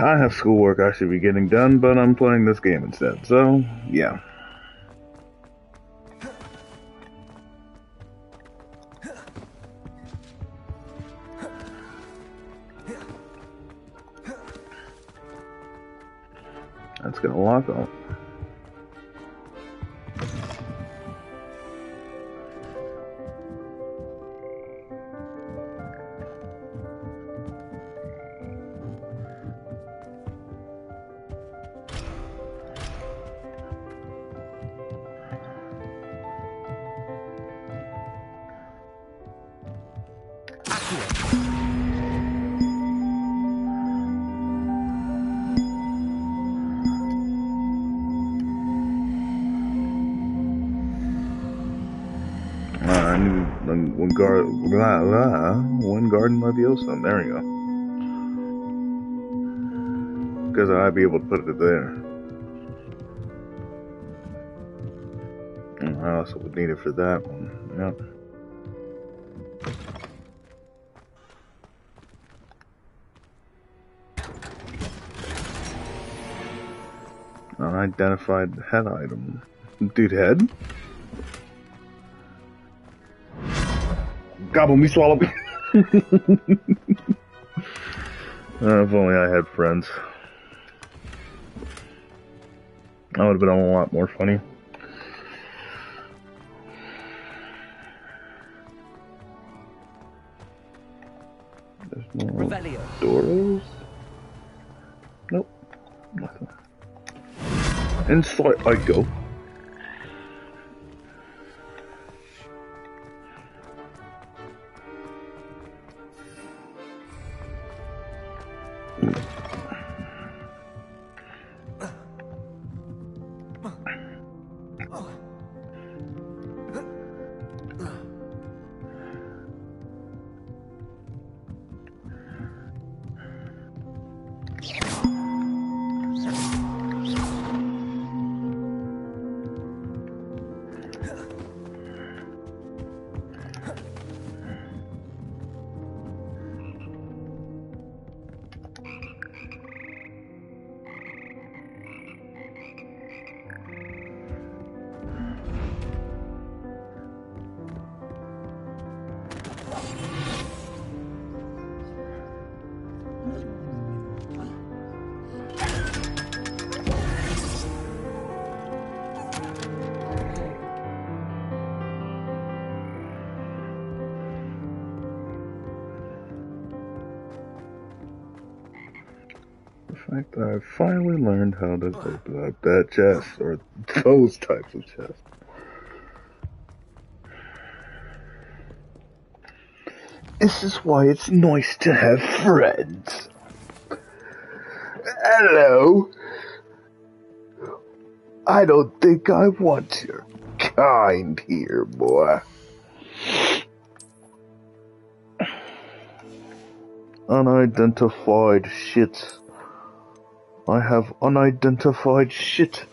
I have schoolwork I should be getting done, but I'm playing this game instead, so, yeah. That's gonna lock up. I need one garden leviosa. There we go. Because I'd be able to put it there. And I also would need it for that one. Yep. Unidentified head item. Dude, head? Gobble me, swallow me. If only I had friends. That would have been a lot more funny. There's no doors? Nope. Nothing. Inside I go. The fact that I finally learned how to open up that chest, or those types of chests. This is why it's nice to have friends. Hello. I don't think I want your kind here, boy. Unidentified shit. I have unidentified shit.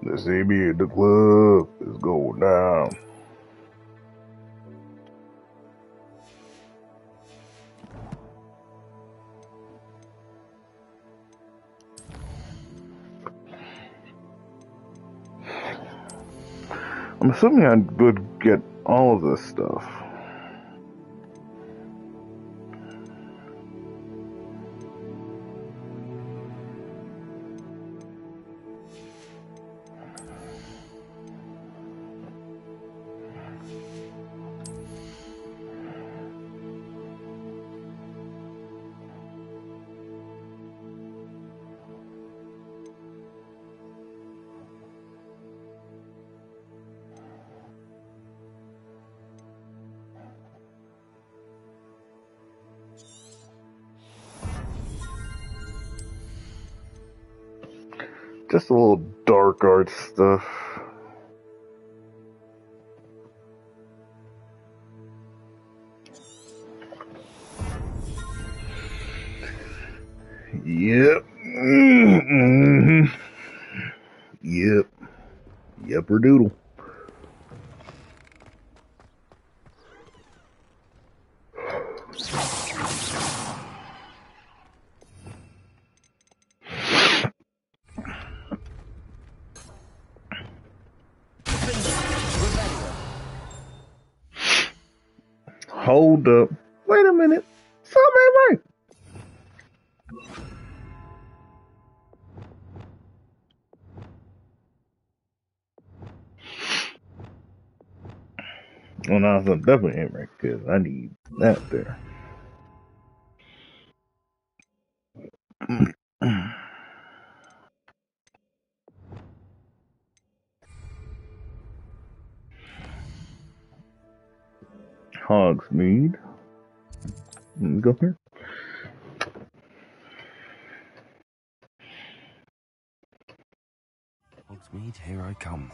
The CB at the club is going down. I'm assuming I would get all of this stuff. Just a little dark art stuff. Yep. Mm-hmm. Yep. Yepper doodle. Hold up. Wait a minute. Something ain't right. Well, no, something definitely ain't right because I need that there. Hogsmeade. Go here. Hogsmeade, here I come.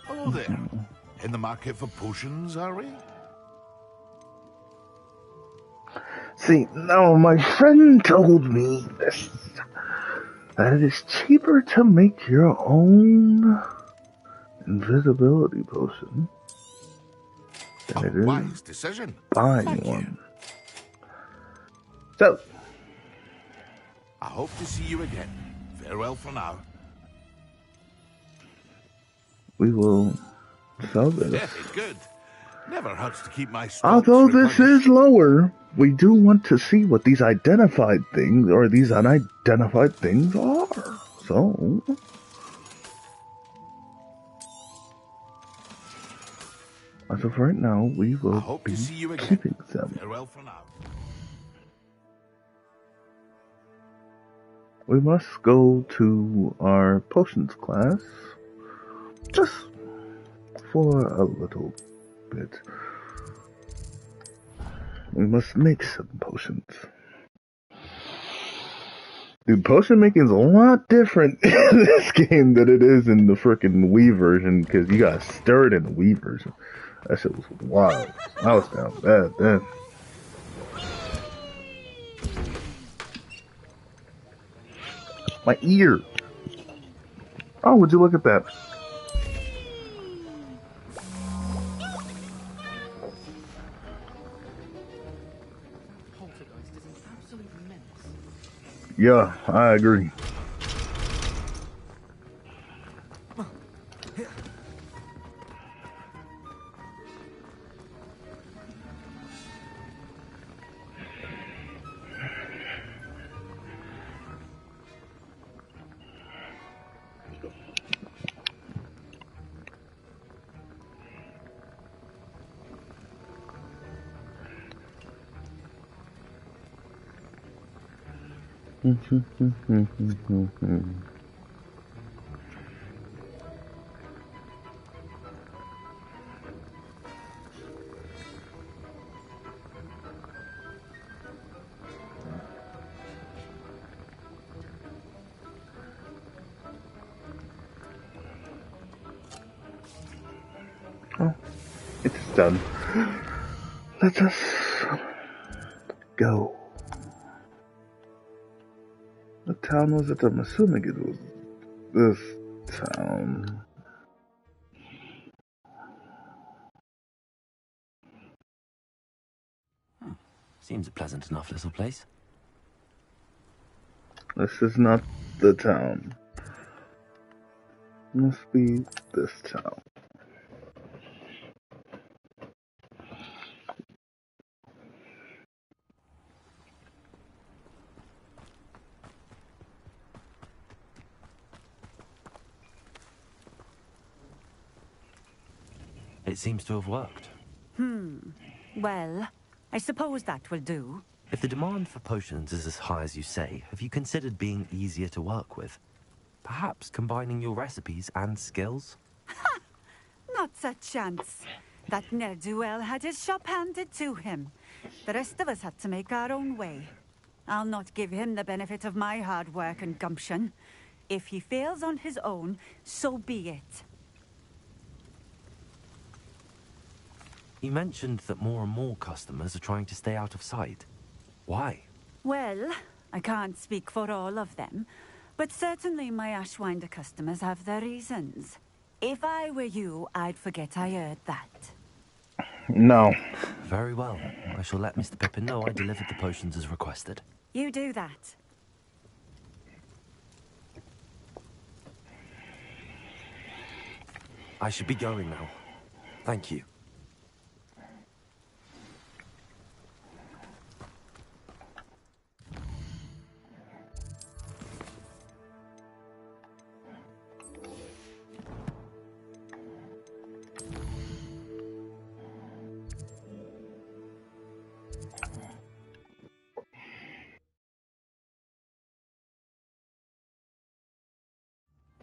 Hello there. In the market for potions, are we? See, now my friend told me this, that it is cheaper to make your own invisibility potion than it Wise is decision. buying Thank you. one. So, I hope to see you again. Farewell for now. we will sell this. Very good. Never hurts to keep my stocks Although this replenished. is lower, we do want to see what these identified things or these unidentified things are. So, as of right now, we I will hope be to see you again. keeping them. Farewell for now. We must go to our potions class just for a little bit. We must make some potions. Dude, potion making is a lot different in this game than it is in the frickin' Wii version, because you gotta stir it in the Wii version. That shit was wild. I was down bad then. My ear. Oh, would you look at that? Poltergeist is an absolute menace. Yeah, I agree. Oh, it's done. Let us go. What town was it? I'm assuming it was this town. Seems a pleasant enough little place. This is not the town. Must be this town. It seems to have worked. Well, I suppose that will do. If the demand for potions is as high as you say, have you considered being easier to work with? Perhaps combining your recipes and skills? Not a chance. That ne'er-do-well had his shop handed to him. The rest of us had to make our own way. I'll not give him the benefit of my hard work and gumption. If he fails on his own, so be it. You mentioned that more and more customers are trying to stay out of sight. Why? Well, I can't speak for all of them, but certainly my Ashwinder customers have their reasons. If I were you, I'd forget I heard that. No. Very well. I shall let Mr. Pippin know I delivered the potions as requested. You do that. I should be going now. Thank you.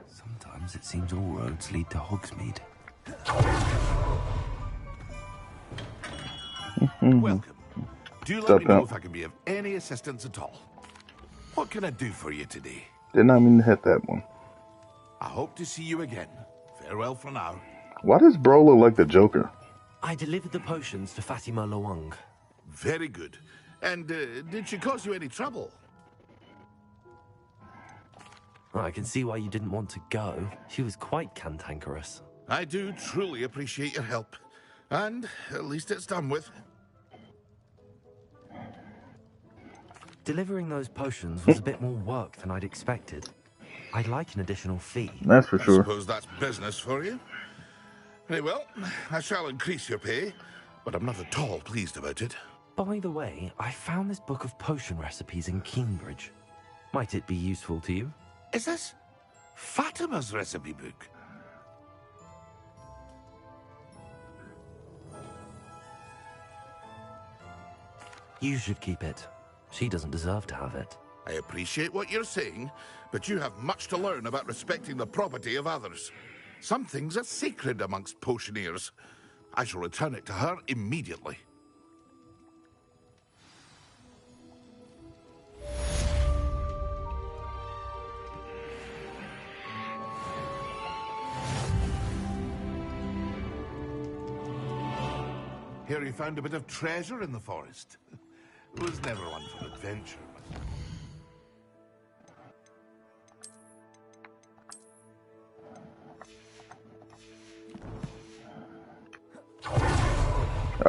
Sometimes it seems all roads lead to Hogsmeade. Welcome. Do let me know if I can be of any assistance at all. What can I do for you today? Did not mean to hit that one. I hope to see you again. Farewell for now. Why does bro look like the Joker? I delivered the potions to Fatima Loang. Very good. And did she cause you any trouble? I can see why you didn't want to go. She was quite cantankerous. I do truly appreciate your help. And at least it's done with. Delivering those potions was a bit more work than I'd expected. I'd like an additional fee. That's for I sure. suppose that's business for you. Very well, I shall increase your pay, but I'm not at all pleased about it. By the way, I found this book of potion recipes in Cambridge. Might it be useful to you? Is this Fatima's recipe book? You should keep it. She doesn't deserve to have it. I appreciate what you're saying, but you have much to learn about respecting the property of others. Some things are sacred amongst potioneers. I shall return it to her immediately. Here you found a bit of treasure in the forest. Was never one for adventure.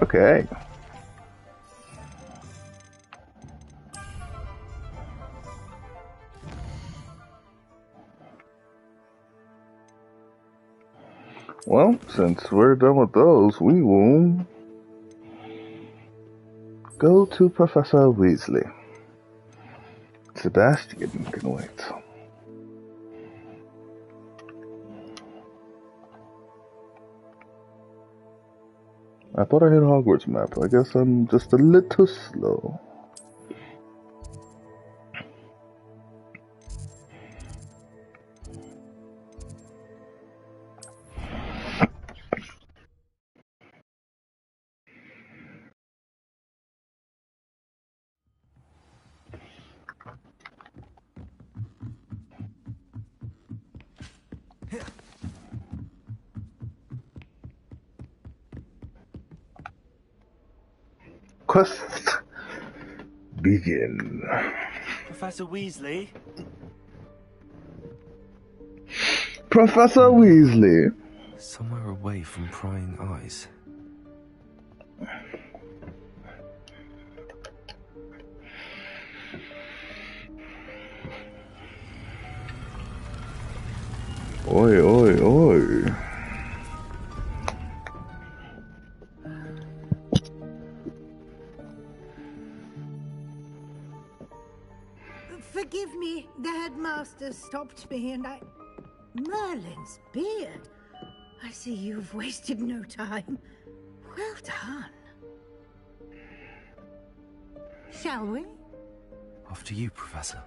Okay. Well, since we're done with those, we will go to Professor Weasley. Sebastian can wait. I thought I hit Hogwarts map. I guess I'm just a little slow. Quest begin. Professor Weasley? Professor Weasley. Somewhere away from prying eyes. Oi, oi, oi. Forgive me, the headmaster stopped me and I... Merlin's beard. I see you've wasted no time. Well done. Shall we? After you, Professor.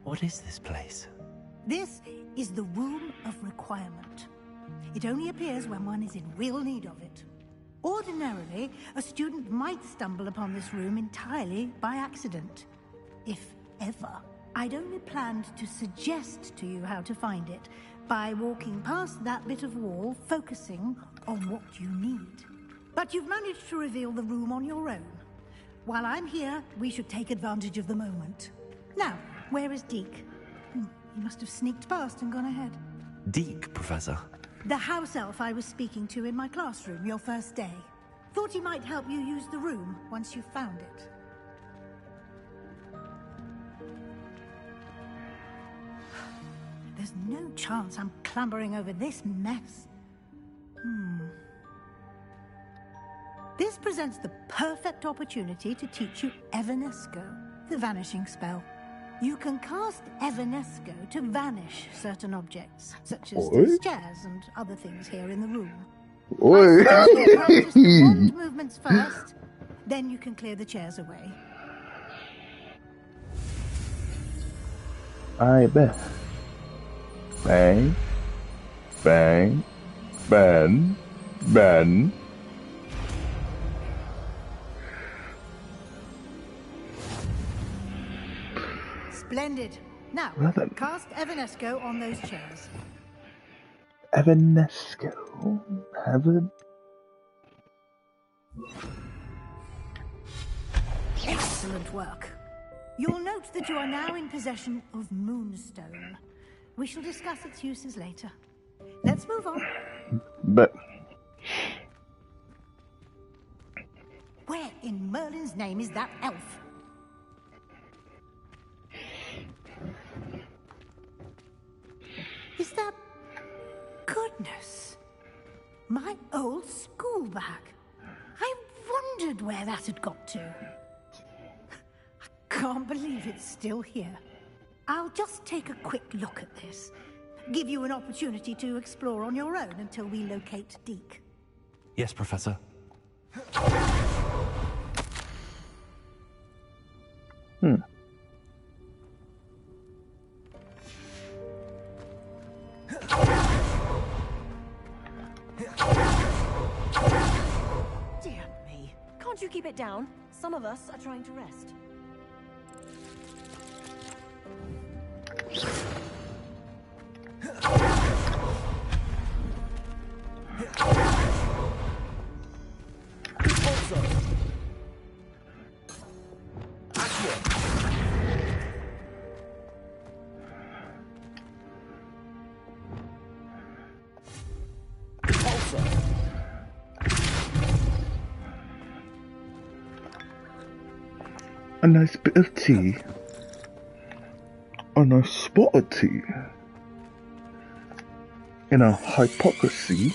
What is this place? This is the Room of Requirement. It only appears when one is in real need of it. Ordinarily, a student might stumble upon this room entirely by accident. If ever. I'd only planned to suggest to you how to find it by walking past that bit of wall, focusing on what you need. But you've managed to reveal the room on your own. While I'm here, we should take advantage of the moment. Now, where is Deke? He must have sneaked past and gone ahead. Deke, Professor. The house elf I was speaking to in my classroom your first day. Thought he might help you use the room once you found it. There's no chance I'm clambering over this mess. This presents the perfect opportunity to teach you Evanesco, the vanishing spell. You can cast Evanesco to vanish certain objects, such as these chairs and other things here in the room. Oi. I suggest you practice the wand movements first, then you can clear the chairs away. I bet. Bang. Bang. Bang. Bang. Splendid. Now, cast Evanesco on those chairs. Evanesco. Heaven. Excellent work. You'll note that you are now in possession of Moonstone. We shall discuss its uses later. Let's move on. But Where in Merlin's name is that elf? Is that... Goodness. My old school bag. I wondered where that had got to. I can't believe it's still here. I'll just take a quick look at this. Give you an opportunity to explore on your own until we locate Deke. Yes, Professor. Dear me. Can't you keep it down? Some of us are trying to rest. a nice bit of tea. A nice spot of tea. In a hypocrisy.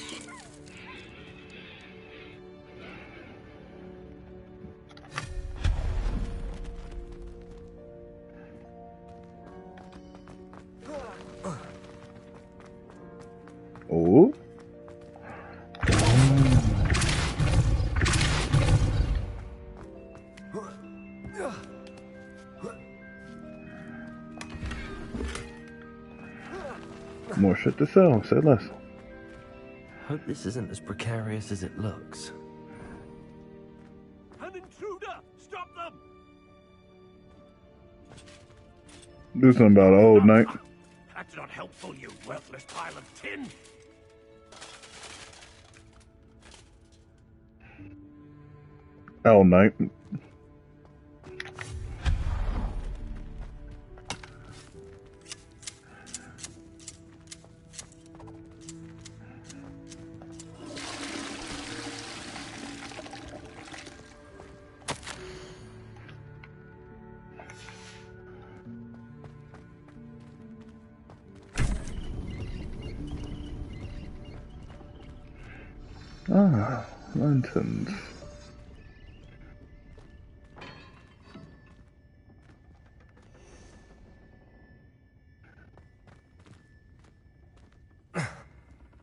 Oh. More shit to sell, say less. Hope this isn't as precarious as it looks. An intruder! Stop them! Do something about it, old knight. That's not helpful, you worthless pile of tin! Owl knight. Ah, lanterns.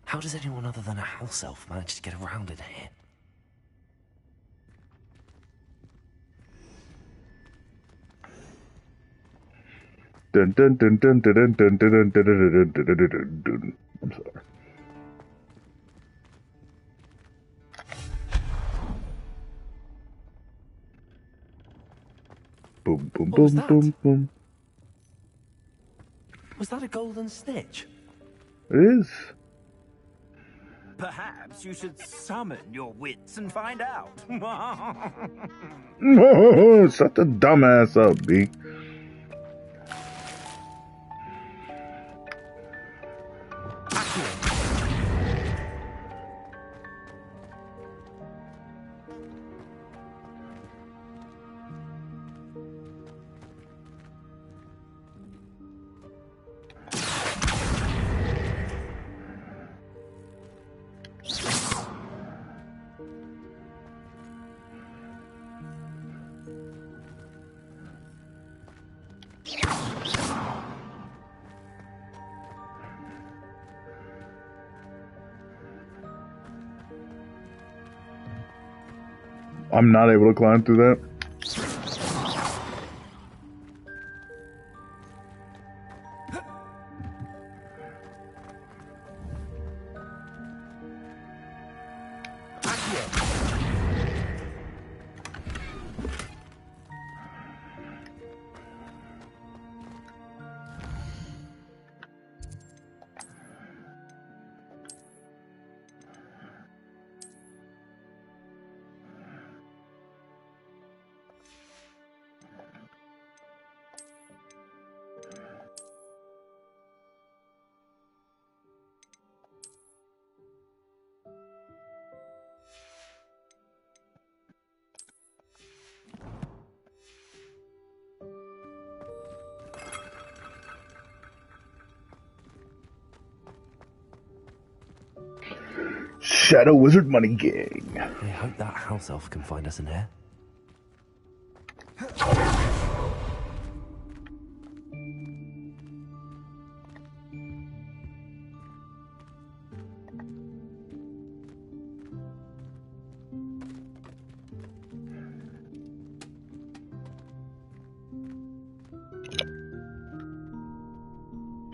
How does anyone other than a house elf manage to get around in here? Dun, dun, dun, dun, dun, dun, dun, dun, dun, dun, dun, dun, dun, dun, dun. I'm sorry. Boom, boom, What was boom, that? boom, boom. Was that a golden snitch? It is. Perhaps you should summon your wits and find out. Shut the dumbass up, B. I'm not able to climb through that. Shadow Wizard Money Gang. I hope that house elf can find us in here.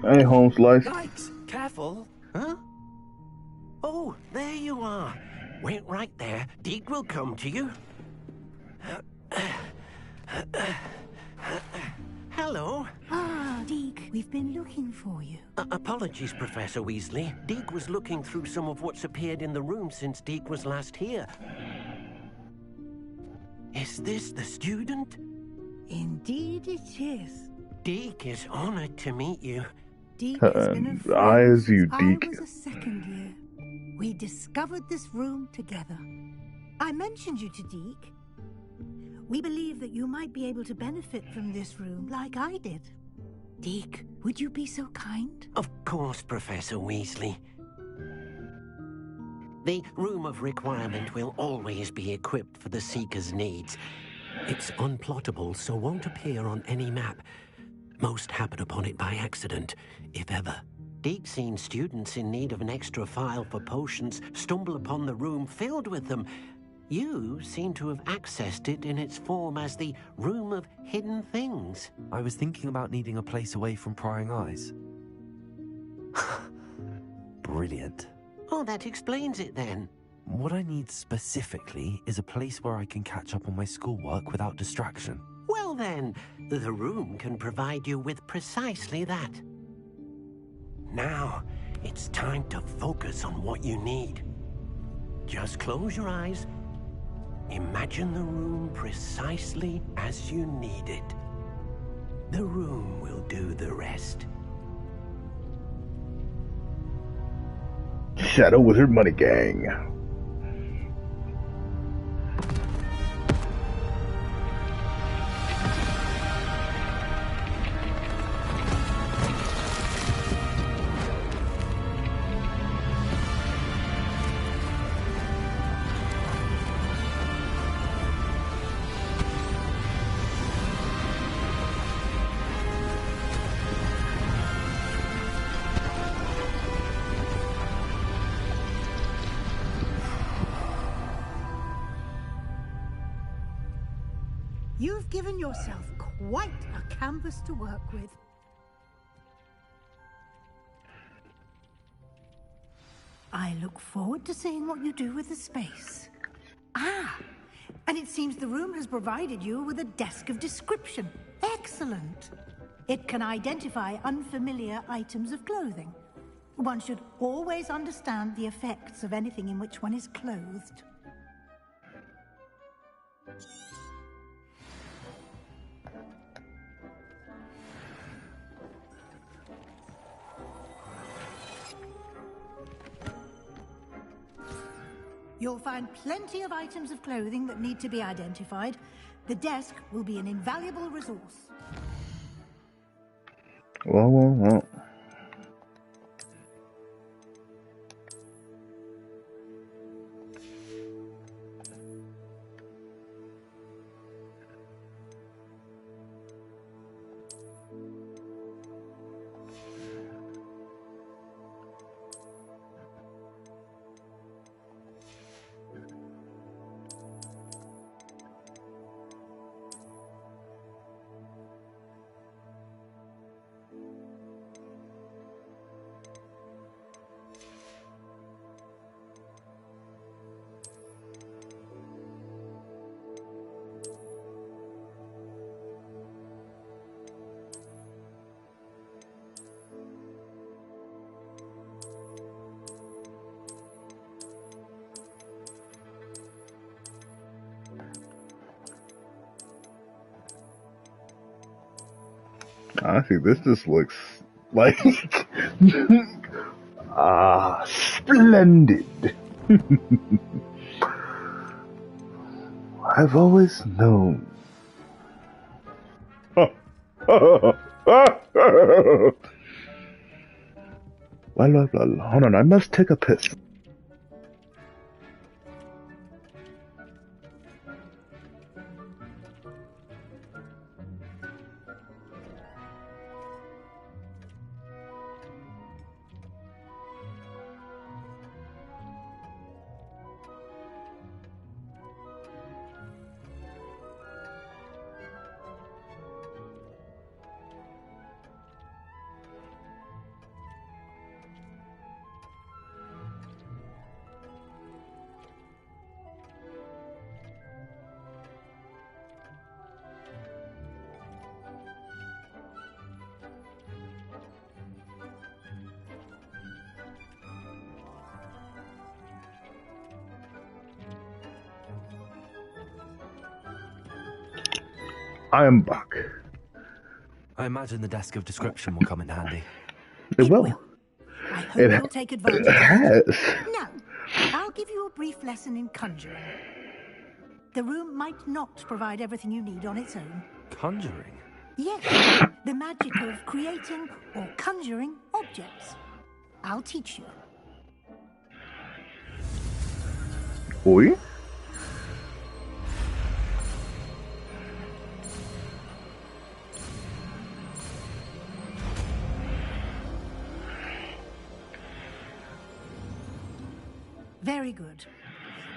Hey, home slice. Yikes! Careful. Huh? Oh, there you are. Wait right there. Deke will come to you. Hello. Ah, Deke, we've been looking for you. Apologies, Professor Weasley. Deke was looking through some of what's appeared in the room since Deke was last here. Is this the student? Indeed it is. Deke is honored to meet you. Deke has been a I friend as you, since I Deke. was a second year. We discovered this room together. I mentioned you to Deke. We believe that you might be able to benefit from this room like I did. Deke, would you be so kind? Of course, Professor Weasley. The Room of Requirement will always be equipped for the Seeker's needs. It's unplottable, so won't appear on any map. Most happen upon it by accident, if ever. Deke's seen students in need of an extra file for potions stumble upon the room filled with them. You seem to have accessed it in its form as the Room of Hidden Things. I was thinking about needing a place away from prying eyes. Brilliant. Oh, that explains it then. What I need specifically is a place where I can catch up on my schoolwork without distraction. Well then, the room can provide you with precisely that. Now, it's time to focus on what you need. Just close your eyes. Imagine the room precisely as you need it. The room will do the rest. Shadow Wizard Money Gang. You've given yourself quite a canvas to work with. I look forward to seeing what you do with the space. Ah, and it seems the room has provided you with a desk of description. Excellent. It can identify unfamiliar items of clothing. One should always understand the effects of anything in which one is clothed. You'll find plenty of items of clothing that need to be identified. The desk will be an invaluable resource. Well. I think this just looks like splendid. I've always known. Well, hold on, I must take a piss. I am back. I imagine the desk of description will come in handy. It will. I hope you'll take advantage it has. of it. Now, I'll give you a brief lesson in conjuring. The room might not provide everything you need on its own. Conjuring? Yes, the magic of creating or conjuring objects. I'll teach you. Oi? Very good.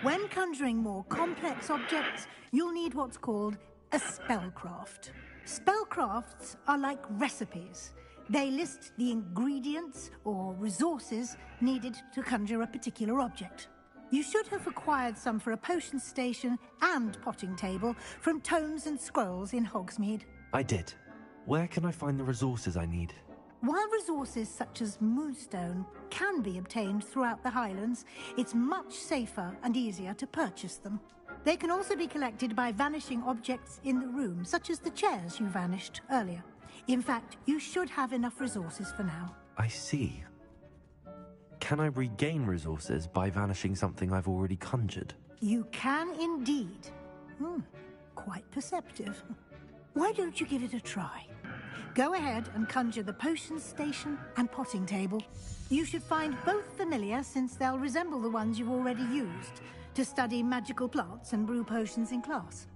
When conjuring more complex objects, you'll need what's called a spellcraft. Spellcrafts are like recipes. They list the ingredients or resources needed to conjure a particular object. You should have acquired some for a potion station and potting table from tomes and scrolls in Hogsmeade. I did. Where can I find the resources I need? While resources such as moonstone can be obtained throughout the Highlands, it's much safer and easier to purchase them. They can also be collected by vanishing objects in the room, such as the chairs you vanished earlier. In fact, you should have enough resources for now. I see. Can I regain resources by vanishing something I've already conjured? You can indeed. Quite perceptive. Why don't you give it a try? Go ahead and conjure the potion station and potting table. You should find both familiar, since they'll resemble the ones you've already used to study magical plants and brew potions in class.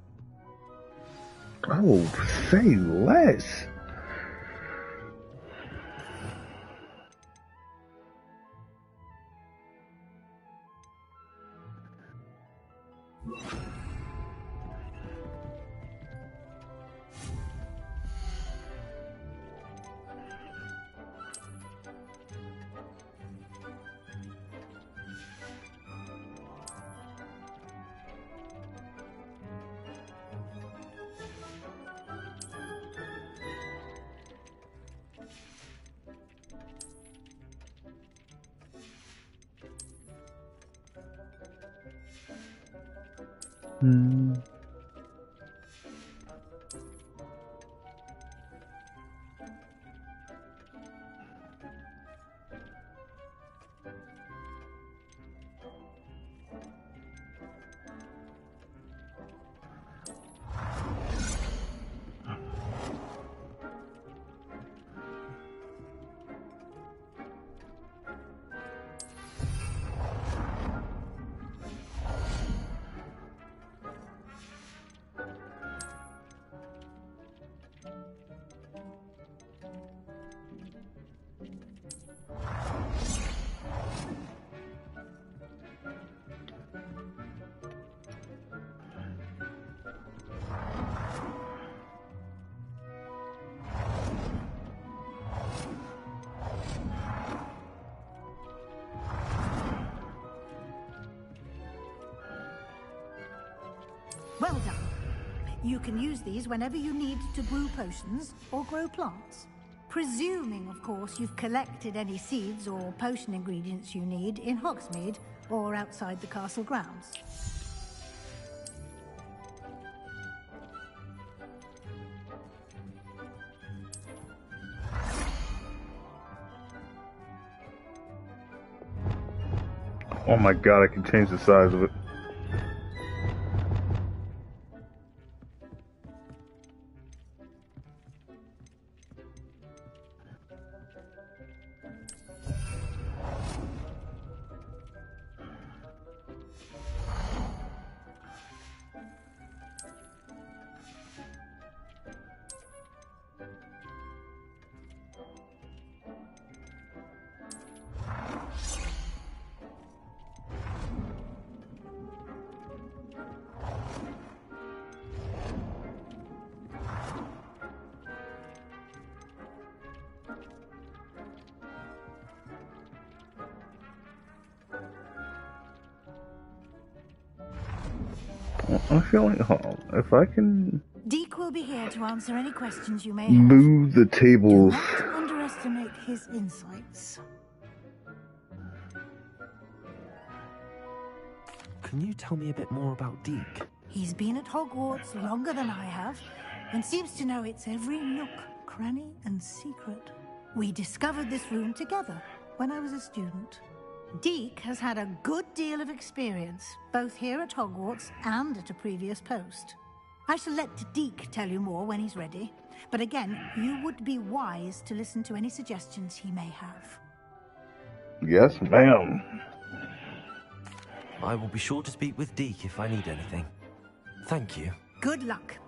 Oh, say less. Hmm. Well done. You can use these whenever you need to brew potions or grow plants. Presuming, of course, you've collected any seeds or potion ingredients you need in Hogsmeade or outside the castle grounds. Oh my god, I can change the size of it. I'm feeling, if I can Deke will be here to answer any questions you may have. move the Do tables. not underestimate his insights. Can you tell me a bit more about Deke? He's been at Hogwarts longer than I have, and seems to know its every nook, cranny, and secret. We discovered this room together when I was a student. Deke has had a good deal of experience, both here at Hogwarts and at a previous post. I shall let Deke tell you more when he's ready, but again, you would be wise to listen to any suggestions he may have. Yes, ma'am. I will be sure to speak with Deke if I need anything. Thank you. Good luck.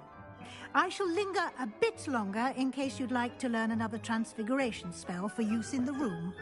I shall linger a bit longer in case you'd like to learn another transfiguration spell for use in the room.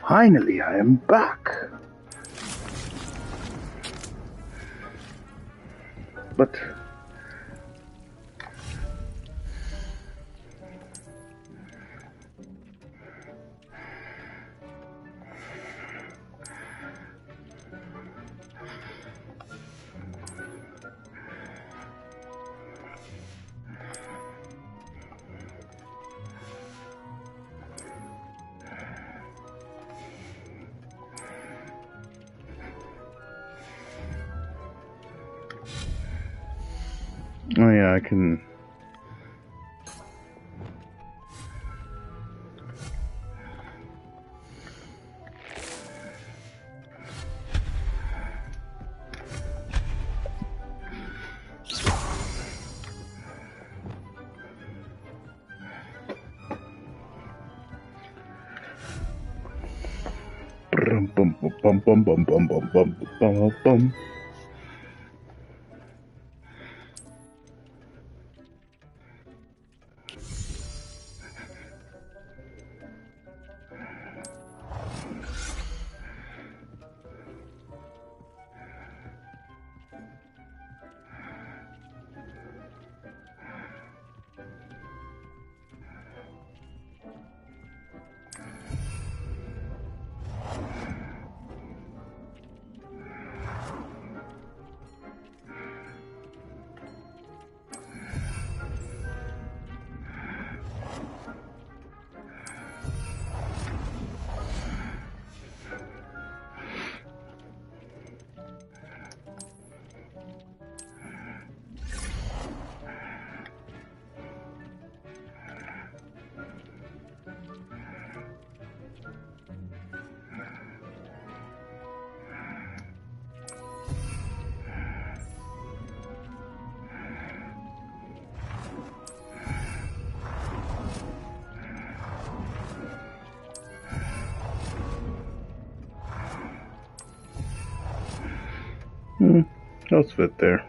Finally, I am back. But oh yeah, I can. Bum bum bum bum bum bum bum bum bum bum. Those fit there.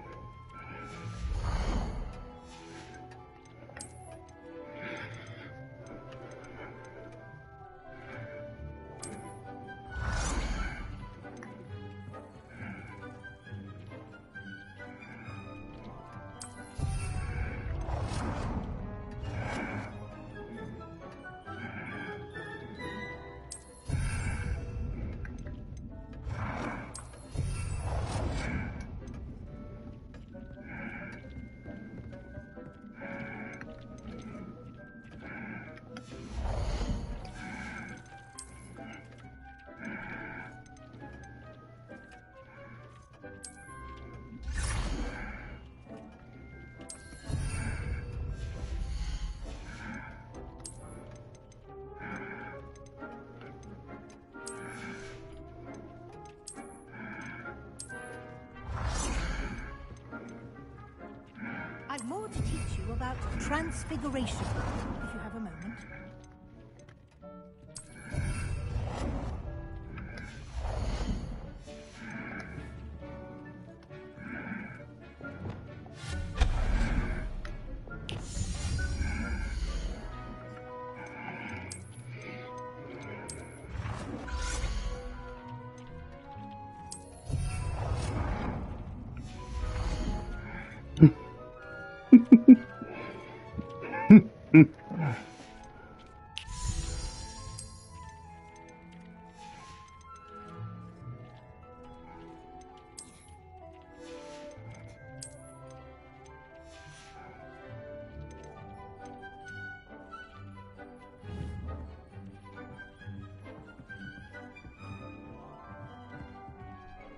I've more to teach you about transfiguration, if you have a moment.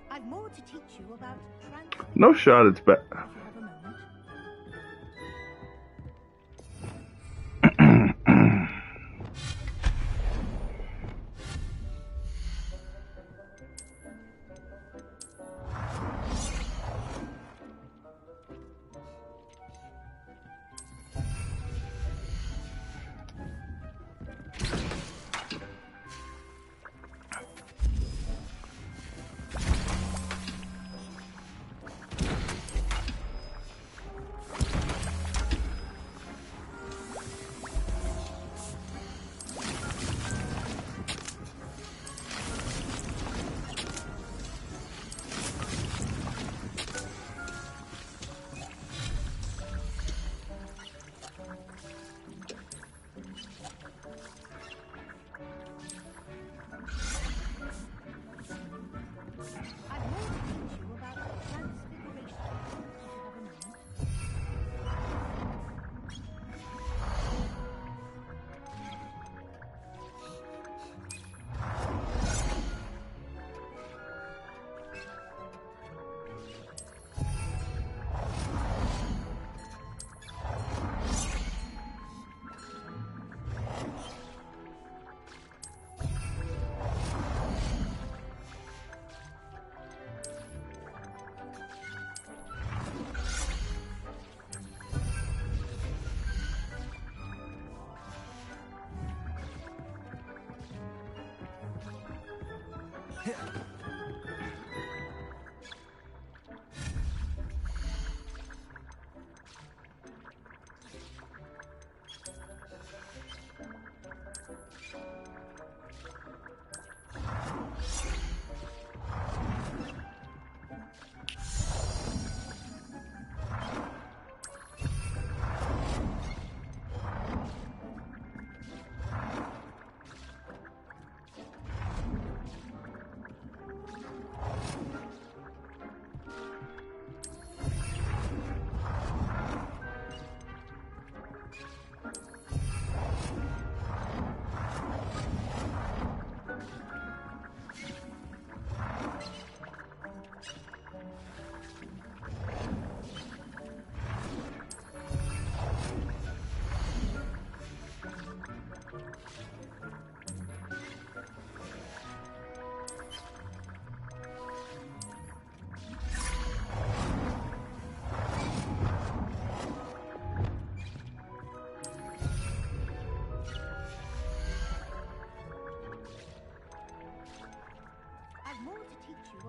I've more to teach you about transfiguration. No shot, it's back. If you have a moment.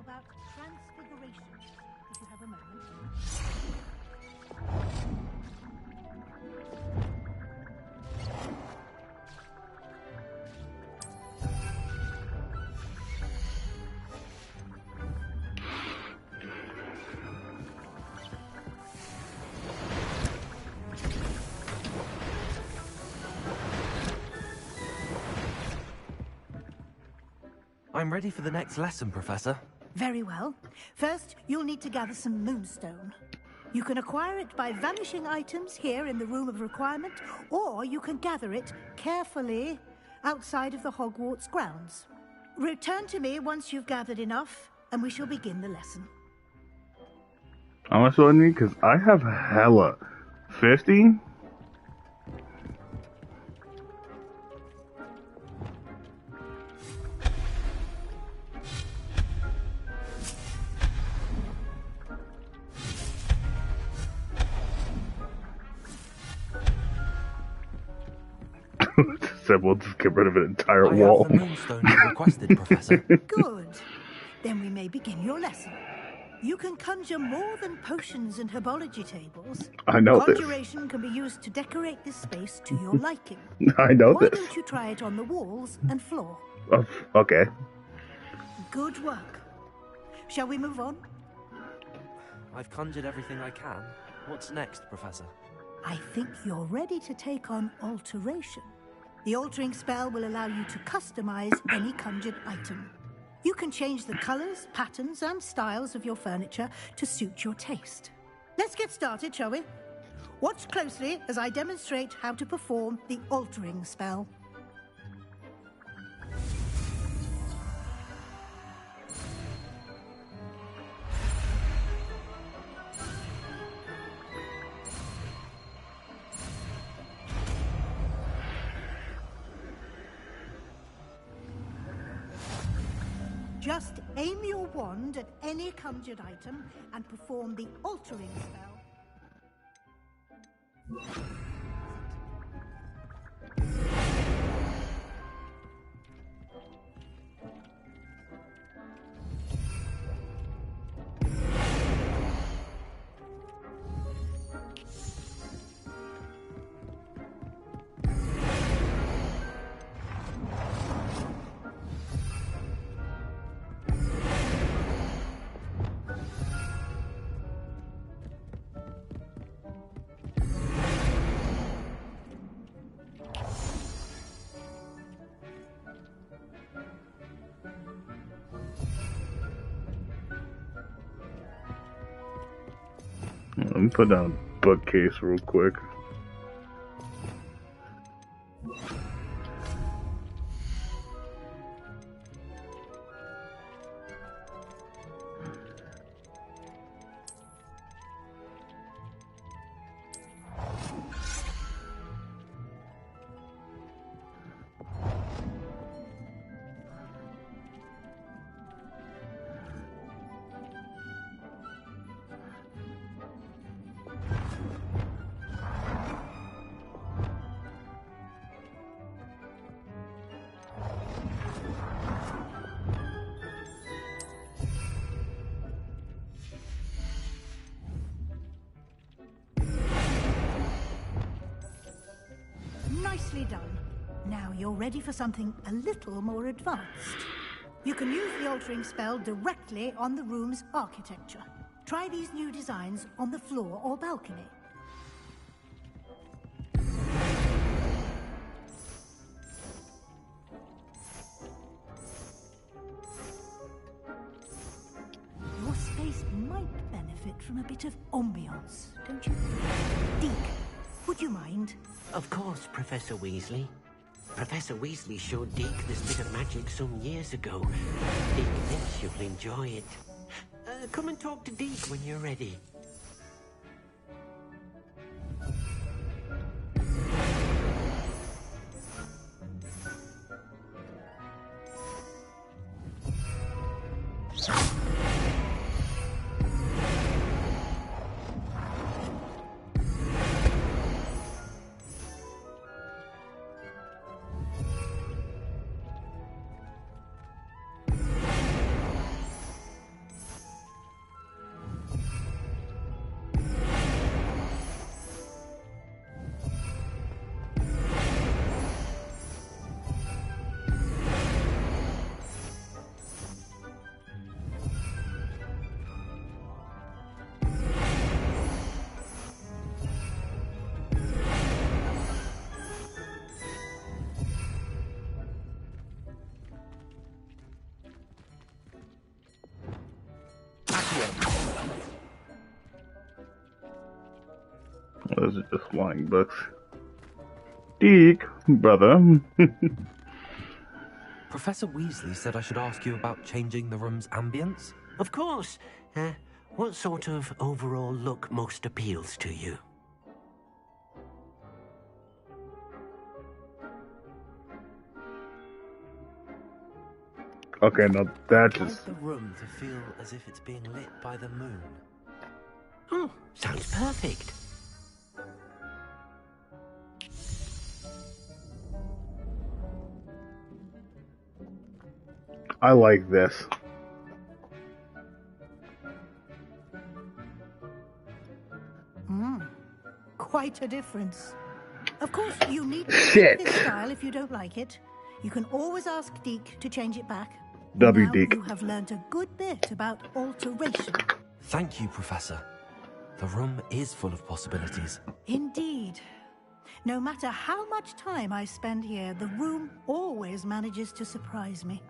about transfiguration, if you have a moment. I'm ready for the next lesson, Professor. Very well. First, you'll need to gather some moonstone. You can acquire it by vanishing items here in the Room of Requirement, or you can gather it carefully outside of the Hogwarts grounds. Return to me once you've gathered enough, and we shall begin the lesson. How much do I need? Because I have hella. 50? Said we'll just get rid of an entire wall. I have the moonstone you requested, Professor. Good. Then we may begin your lesson. You can conjure more than potions and herbology tables. I know this. Conjuration can be used to decorate this space to your liking. I know Why this. don't you try it on the walls and floor? Okay. Good work. Shall we move on? I've conjured everything I can. What's next, Professor? I think you're ready to take on alteration. The altering spell will allow you to customize any conjured item. You can change the colors, patterns, and styles of your furniture to suit your taste. Let's get started, shall we? Watch closely as I demonstrate how to perform the altering spell. Just aim your wand at any conjured item and perform the altering spell. Let me put down a bookcase real quick. Nicely done. Now you're ready for something a little more advanced. You can use the altering spell directly on the room's architecture. Try these new designs on the floor or balcony. Your space might benefit from a bit of ambiance, don't you? Deke, would you mind? Of course, Professor Weasley. Professor Weasley showed Deke this bit of magic some years ago. Deke thinks you'll enjoy it. Come and talk to Deke when you're ready. Those are just flying books. Deke, brother. Professor Weasley said I should ask you about changing the room's ambience. Of course. What sort of overall look most appeals to you? Okay, now that I'd like just... the room to feel as if it's being lit by the moon. Oh, sounds perfect. I like this. Quite a difference. Of course, you needn't Shit. take this style if you don't like it. You can always ask Deke to change it back. W. Now Deke. you have learned a good bit about alteration. Thank you, Professor. The room is full of possibilities. Indeed. No matter how much time I spend here, the room always manages to surprise me.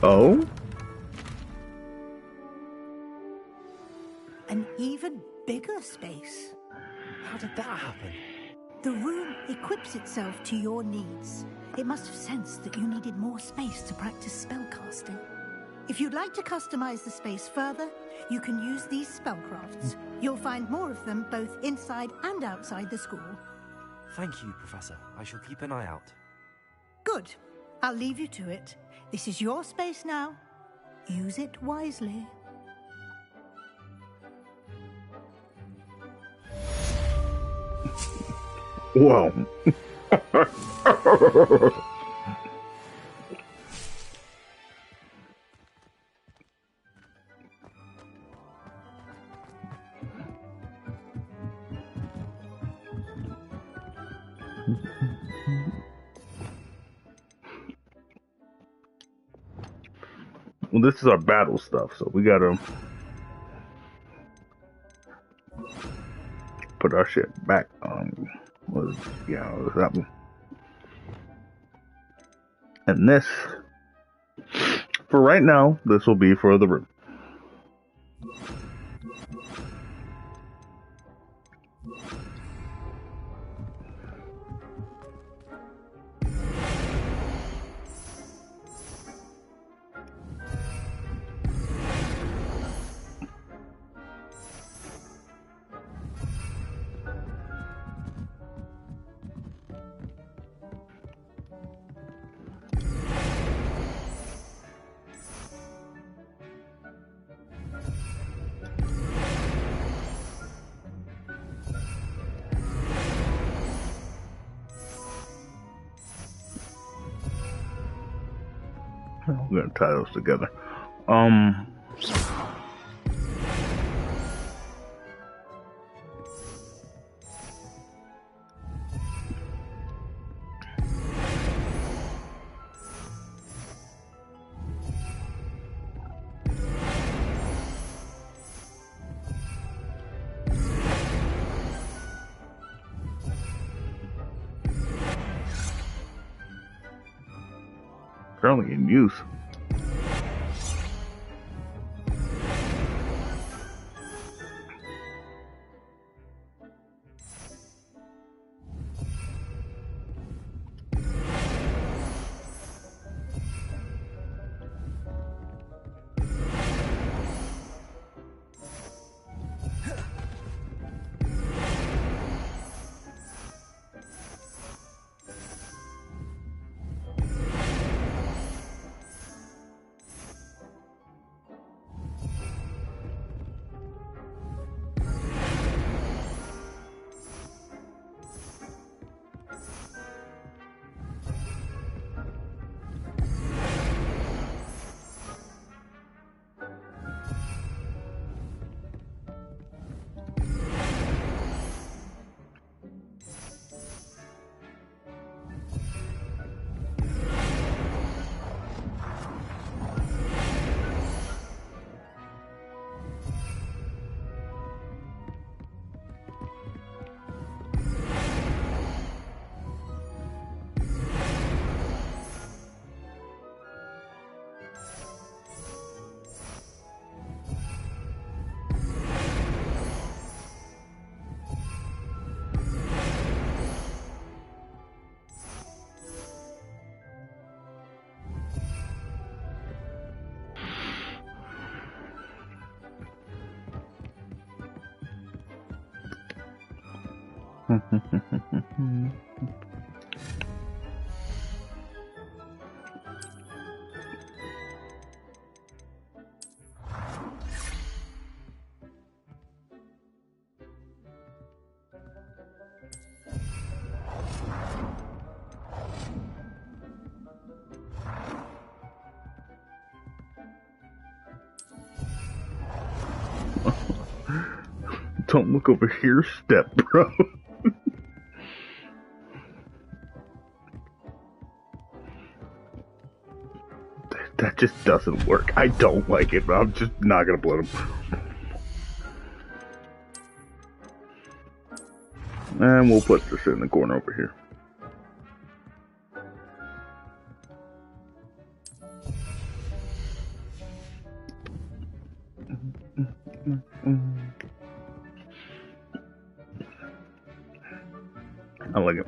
Oh? An even bigger space. How did that happen? The room equips itself to your needs. It must have sensed that you needed more space to practice spellcasting. If you'd like to customize the space further, you can use these spellcrafts. You'll find more of them both inside and outside the school. Thank you, Professor. I shall keep an eye out. Good. I'll leave you to it. This is your space now. Use it wisely. Whoa. Well, this is our battle stuff, so we gotta put our shit back on. Yeah, what's that one? And this, for right now, this will be for the room. I'm gonna tie those together. Currently in use. Don't look over here, step bro. That just doesn't work. I don't like it, but I'm just not gonna blow him. And we'll put this in the corner over here. I like it.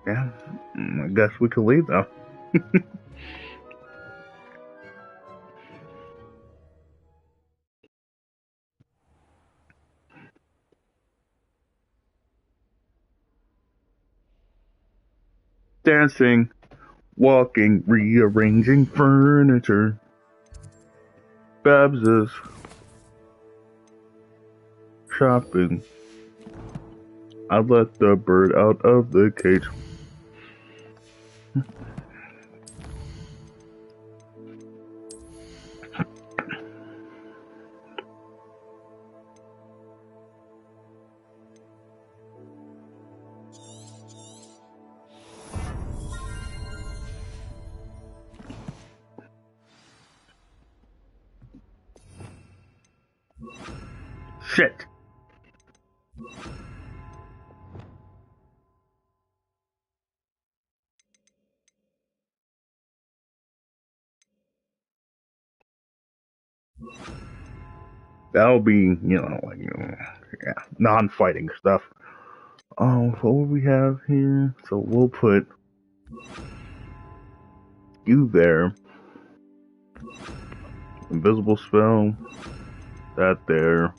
Yeah, I guess we could leave now. Dancing, walking, rearranging furniture. Babs is shopping. I let the bird out of the cage. Shit. That'll be, like, yeah, non-fighting stuff. Oh, what would we have here? So we'll put you there. Invisible spell. That there.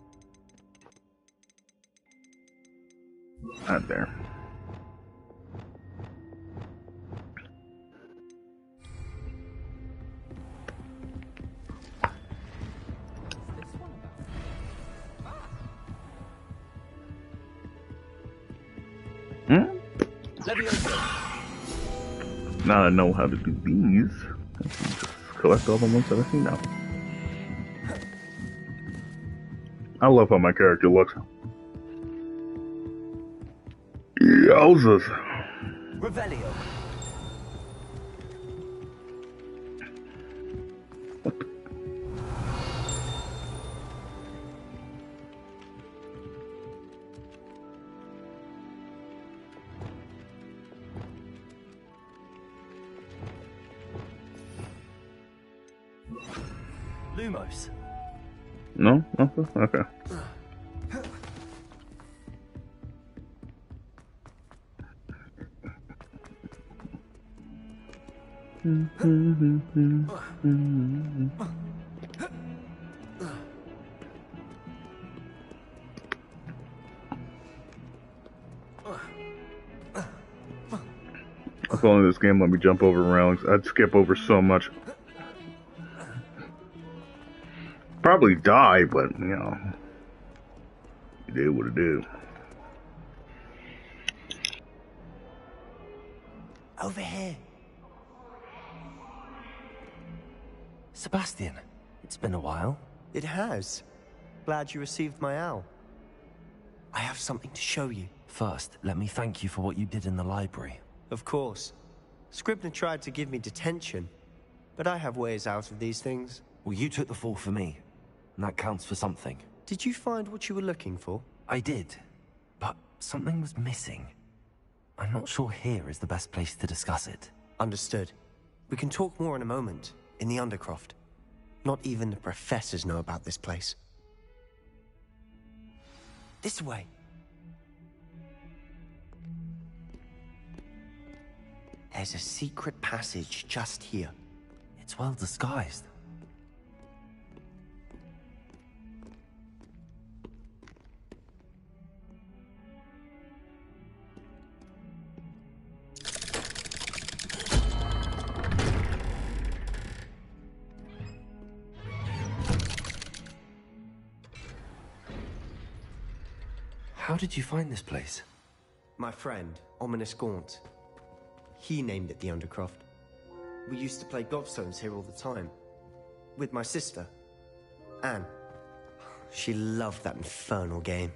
That there. Now I know how to do these. I can just collect all the ones that I see now. I love how my character looks. Yowzers. Revelio. Lumos. No? Okay. If only this game let me jump over railings, I'd skip over so much. Probably die, but you do what it do. Over here. Sebastian, it's been a while. It has. Glad you received my owl. I have something to show you. First, let me thank you for what you did in the library. Of course. Scribner tried to give me detention, but I have ways out of these things. Well, you took the fall for me, and that counts for something. Did you find what you were looking for? I did, but something was missing. I'm not sure here is the best place to discuss it. Understood. We can talk more in a moment, in the Undercroft. Not even the professors know about this place. This way. There's a secret passage just here. It's well disguised. How did you find this place? My friend, Ominous Gaunt. He named it the Undercroft. We used to play gobstones here all the time. With my sister, Anne. She loved that infernal game.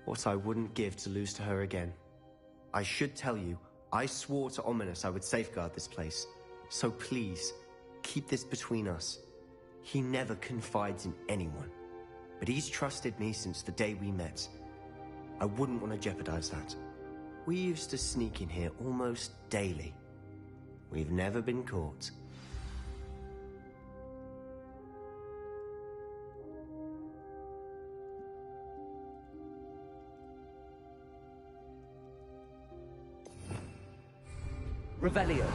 What I wouldn't give to lose to her again. I should tell you, I swore to Ominous I would safeguard this place. So please, keep this between us. He never confides in anyone. But he's trusted me since the day we met. I wouldn't want to jeopardize that. We used to sneak in here almost daily. We've never been caught. Revelio.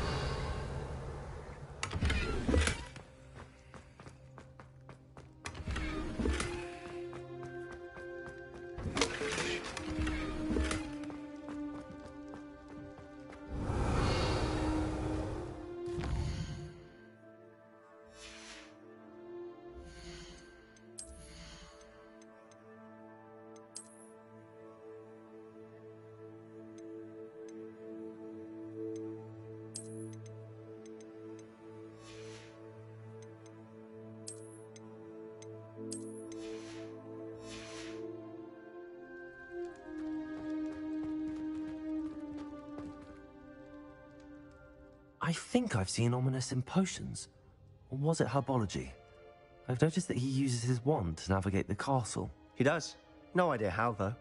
I think I've seen Ominous in potions. Or was it herbology? I've noticed that he uses his wand to navigate the castle. He does. No idea how, though.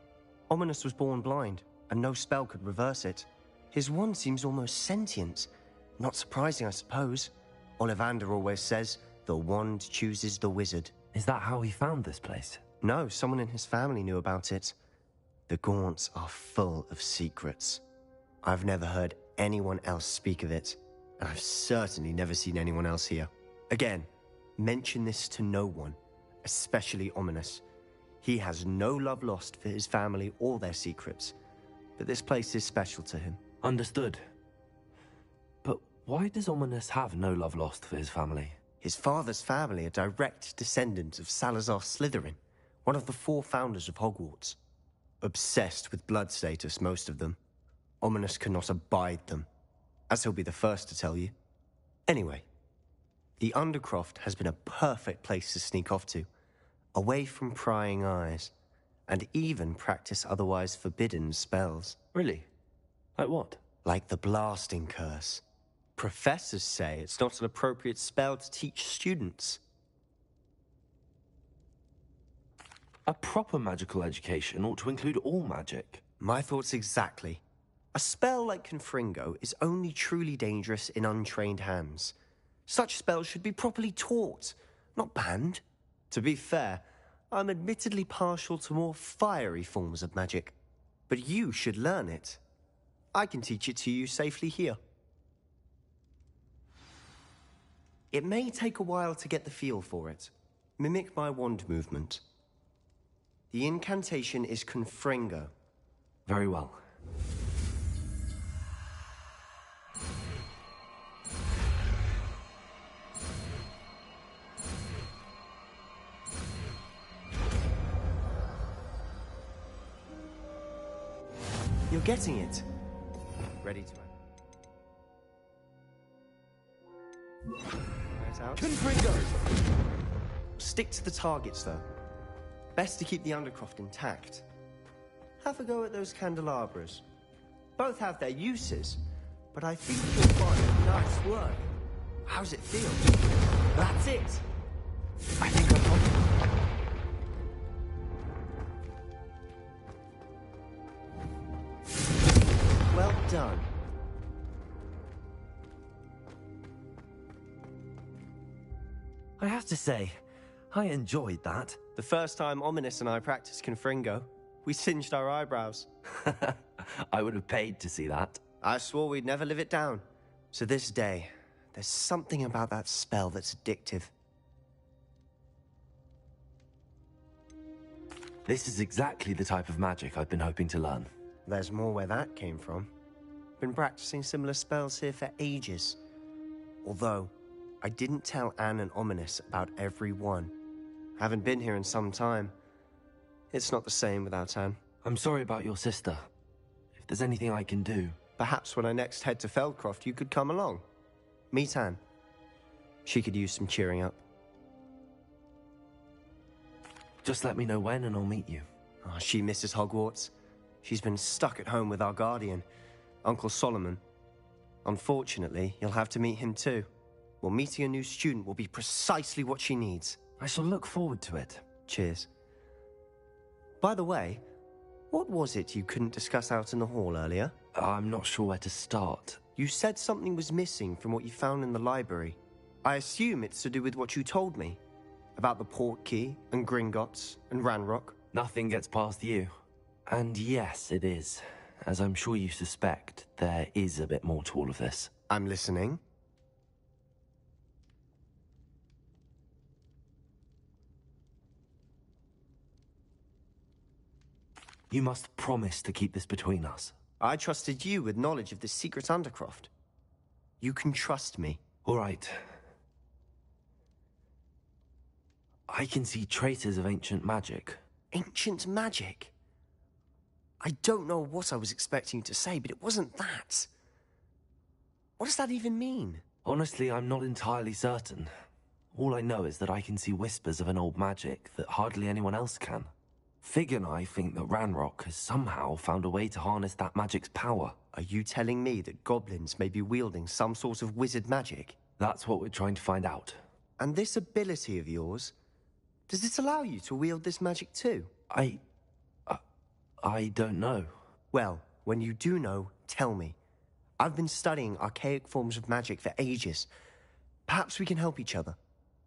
Ominous was born blind, and no spell could reverse it. His wand seems almost sentient. Not surprising, I suppose. Ollivander always says, the wand chooses the wizard. Is that how he found this place? No, someone in his family knew about it. The Gaunts are full of secrets. I've never heard anyone else speak of it. And I've certainly never seen anyone else here. Again, mention this to no one, especially Ominous. He has no love lost for his family or their secrets, but this place is special to him. Understood. But why does Ominous have no love lost for his family? His father's family are direct descendants of Salazar Slytherin, one of the 4 founders of Hogwarts. Obsessed with blood status, most of them. Ominous cannot abide them, as he'll be the first to tell you. Anyway, the Undercroft has been a perfect place to sneak off to, away from prying eyes, and even practice otherwise forbidden spells. Really? Like what? Like the blasting curse. Professors say it's not an appropriate spell to teach students. A proper magical education ought to include all magic. My thoughts exactly. A spell like Confringo is only truly dangerous in untrained hands. Such spells should be properly taught, not banned. To be fair, I'm admittedly partial to more fiery forms of magic. But you should learn it. I can teach it to you safely here. It may take a while to get the feel for it. Mimic my wand movement. The incantation is Confringo. Very well. You're getting it. Ready to act. Out. Confringo! Stick to the targets, though. Best to keep the Undercroft intact. Have a go at those candelabras. Both have their uses, but I think you'll find nice work. How's it feel? That's it! I think I've got it. Well done. I have to say, I enjoyed that. The first time Ominous and I practiced Confringo, we singed our eyebrows. I would have paid to see that. I swore we'd never live it down. To this day, There's something about that spell that's addictive. This is exactly the type of magic I've been hoping to learn. There's more where that came from. Been practicing similar spells here for ages. Although, I didn't tell Anne and Ominous about every one. Haven't been here in some time. It's not the same without Anne. I'm sorry about your sister. If there's anything I can do... Perhaps when I next head to Feldcroft, you could come along. Meet Anne. She could use some cheering up. Just let me know when and I'll meet you. Oh, she misses Hogwarts. She's been stuck at home with our guardian, Uncle Solomon. Unfortunately, you'll have to meet him too. Well, meeting a new student will be precisely what she needs. I shall look forward to it. Cheers. By the way, what was it you couldn't discuss out in the hall earlier? I'm not sure where to start. You said something was missing from what you found in the library. I assume it's to do with what you told me. About the Portkey, and Gringotts, and Ranrock. Nothing gets past you. And yes, it is. As I'm sure you suspect, there is a bit more to all of this. I'm listening. You must promise to keep this between us. I trusted you with knowledge of the secret Undercroft. You can trust me. All right. I can see traces of ancient magic. Ancient magic? I don't know what I was expecting you to say, but it wasn't that. What does that even mean? Honestly, I'm not entirely certain. All I know is that I can see whispers of an old magic that hardly anyone else can. Fig and I think that Ranrock has somehow found a way to harness that magic's power. Are you telling me that goblins may be wielding some sort of wizard magic? That's what we're trying to find out. And this ability of yours, does it allow you to wield this magic too? I don't know. Well, when you do know, tell me. I've been studying archaic forms of magic for ages. Perhaps we can help each other.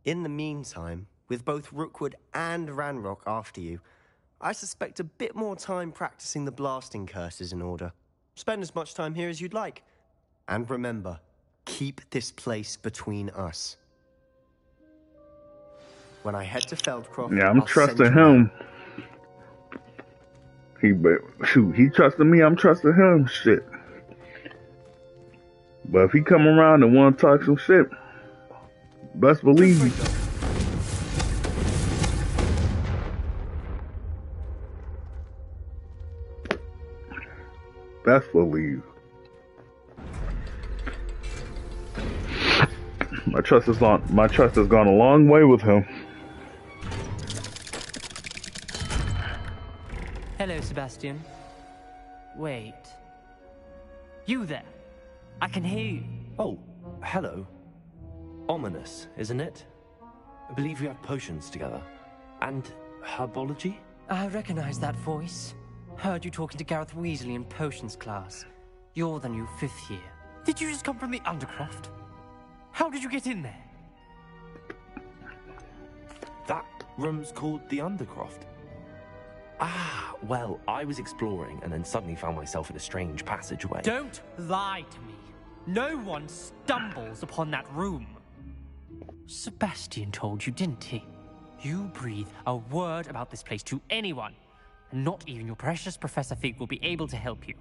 In the meantime, with both Rookwood and Ranrock after you, I suspect a bit more time practicing the blasting curse is in order. Spend as much time here as you'd like. And remember, keep this place between us. When I head to Feldcroft, yeah, I'm I'll trusting send you him. He trusting me, I'm trusting him. Shit. But if he come around and want to talk some shit, best believe. Best believe. My trust has gone a long way with him. Hello, Sebastian. Wait. You there? I can hear you. Oh, hello. Ominous, isn't it? I believe we have potions together. And herbology? I recognize that voice. Heard you talking to Gareth Weasley in potions class. You're the new 5th year. Did you just come from the Undercroft? How did you get in there? That room's called the Undercroft. Ah, well, I was exploring and then suddenly found myself in a strange passageway. Don't lie to me. No one stumbles upon that room. Sebastian told you, didn't he? You breathe a word about this place to anyone, and not even your precious Professor Fig will be able to help you.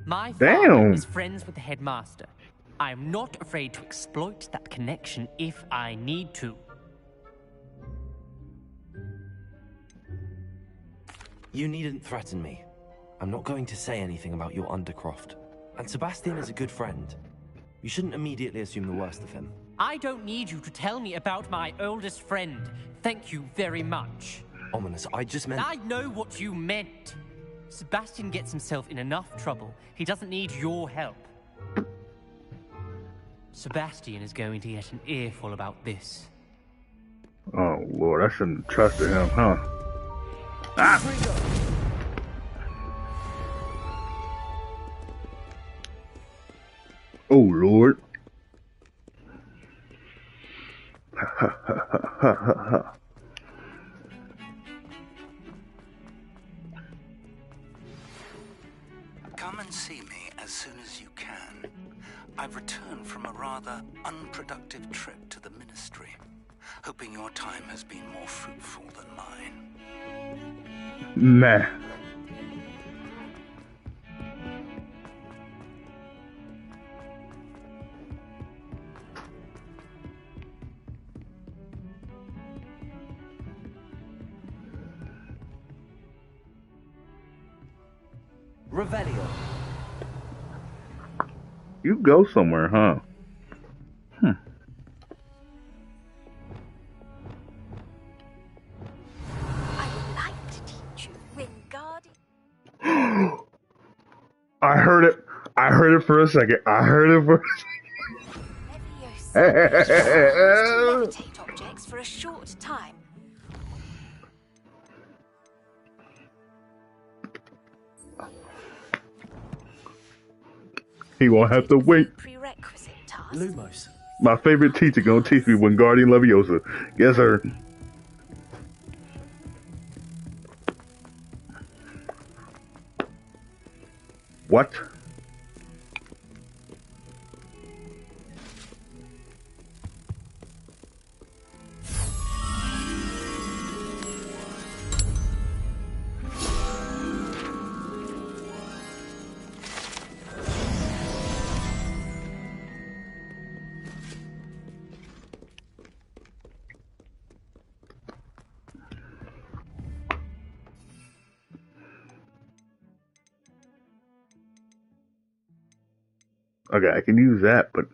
My father is friends with the headmaster. I am not afraid to exploit that connection if I need to. You needn't threaten me. I'm not going to say anything about your Undercroft. And Sebastian is a good friend. You shouldn't immediately assume the worst of him. I don't need you to tell me about my oldest friend. Thank you very much. Ominous, I just meant... I know what you meant. Sebastian gets himself in enough trouble. He doesn't need your help. Sebastian is going to get an earful about this. Oh, Lord, I shouldn't have trusted him, huh? Ah! Oh, Lord. Come and see me as soon as you can. I've returned from a rather unproductive trip to the Ministry. Hoping your time has been more fruitful than mine. Meh. Revelio. You go somewhere, huh? I would like to teach you Wingardium. I heard it. I heard it for a second. I heard it for a Leviosa to second. levitate objects for a short time. He won't have to wait. Prerequisite task. Lumos. My favorite teacher gonna teach me Wingardium Leviosa. Yes, sir. What? Okay, I can use that, but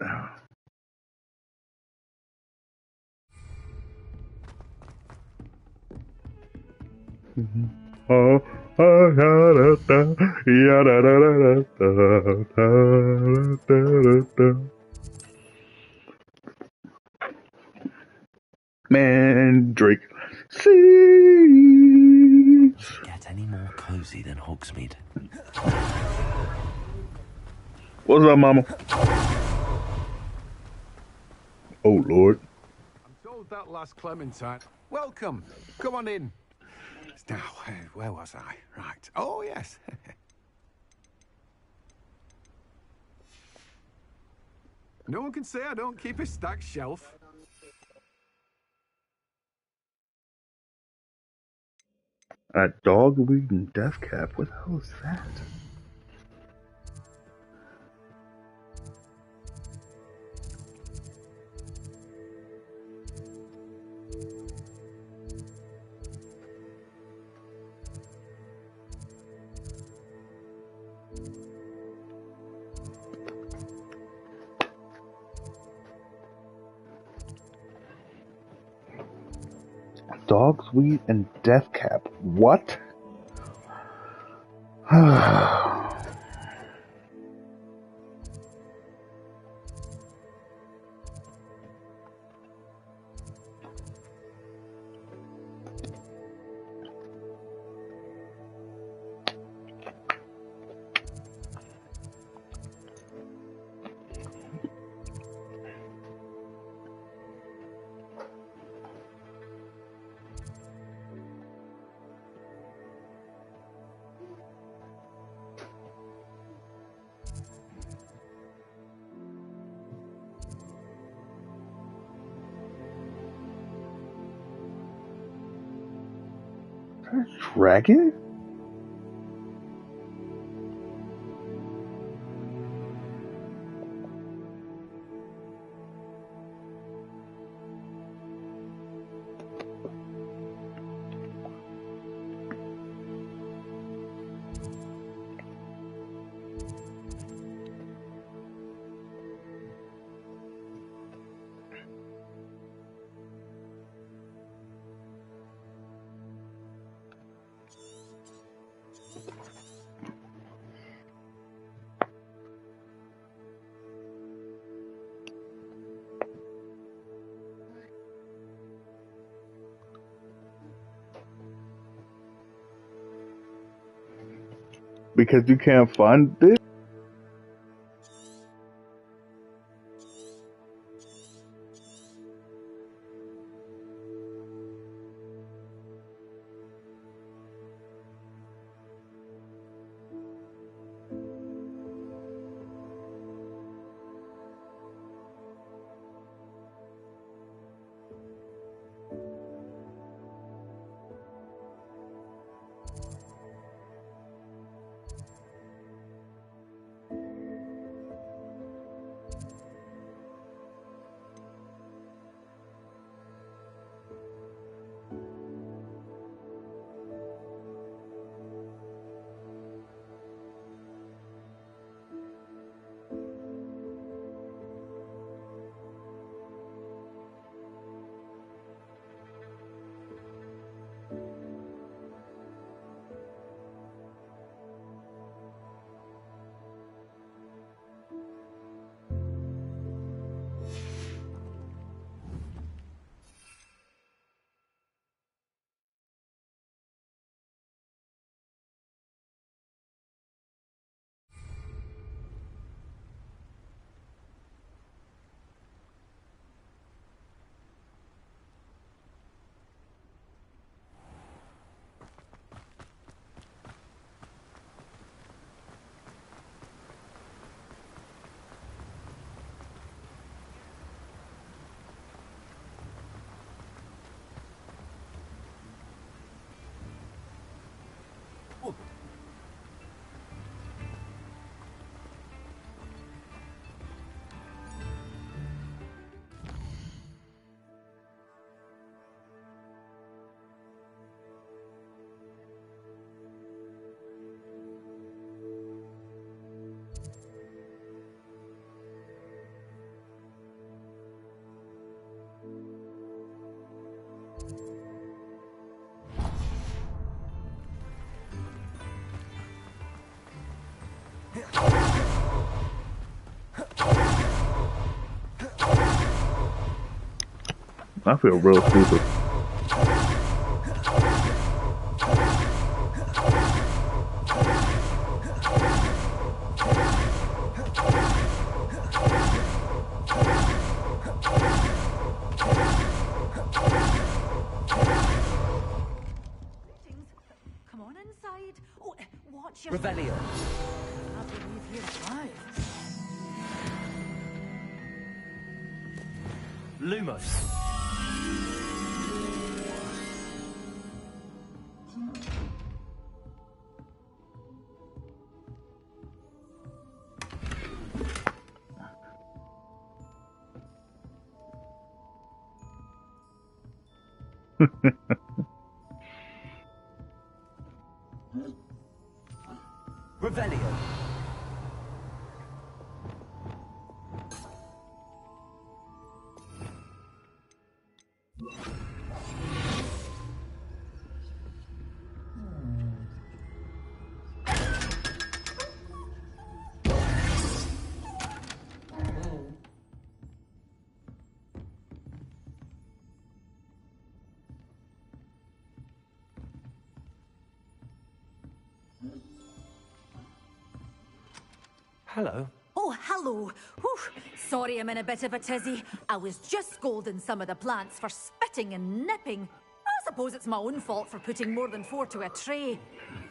Mandrake Seeds. Get any more cozy than Hogsmeade? What's up, mama? Oh, Lord. I'm told that last Clementine. Welcome. Come on in. Now, where was I? Right. Oh, yes. No one can say I don't keep a stacked shelf. A dogweed and death cap. What the hell is that? Dogsweed and death cap. What? Dragon? Because you can't find it? I feel real stupid. Come on inside. Oh, watch your... Revelio. I believe you're alive. Lumos. Revelio. Hello. Oh, hello. Whew. Sorry I'm in a bit of a tizzy. I was just scolding some of the plants for spitting and nipping. I suppose it's my own fault for putting more than 4 to a tray.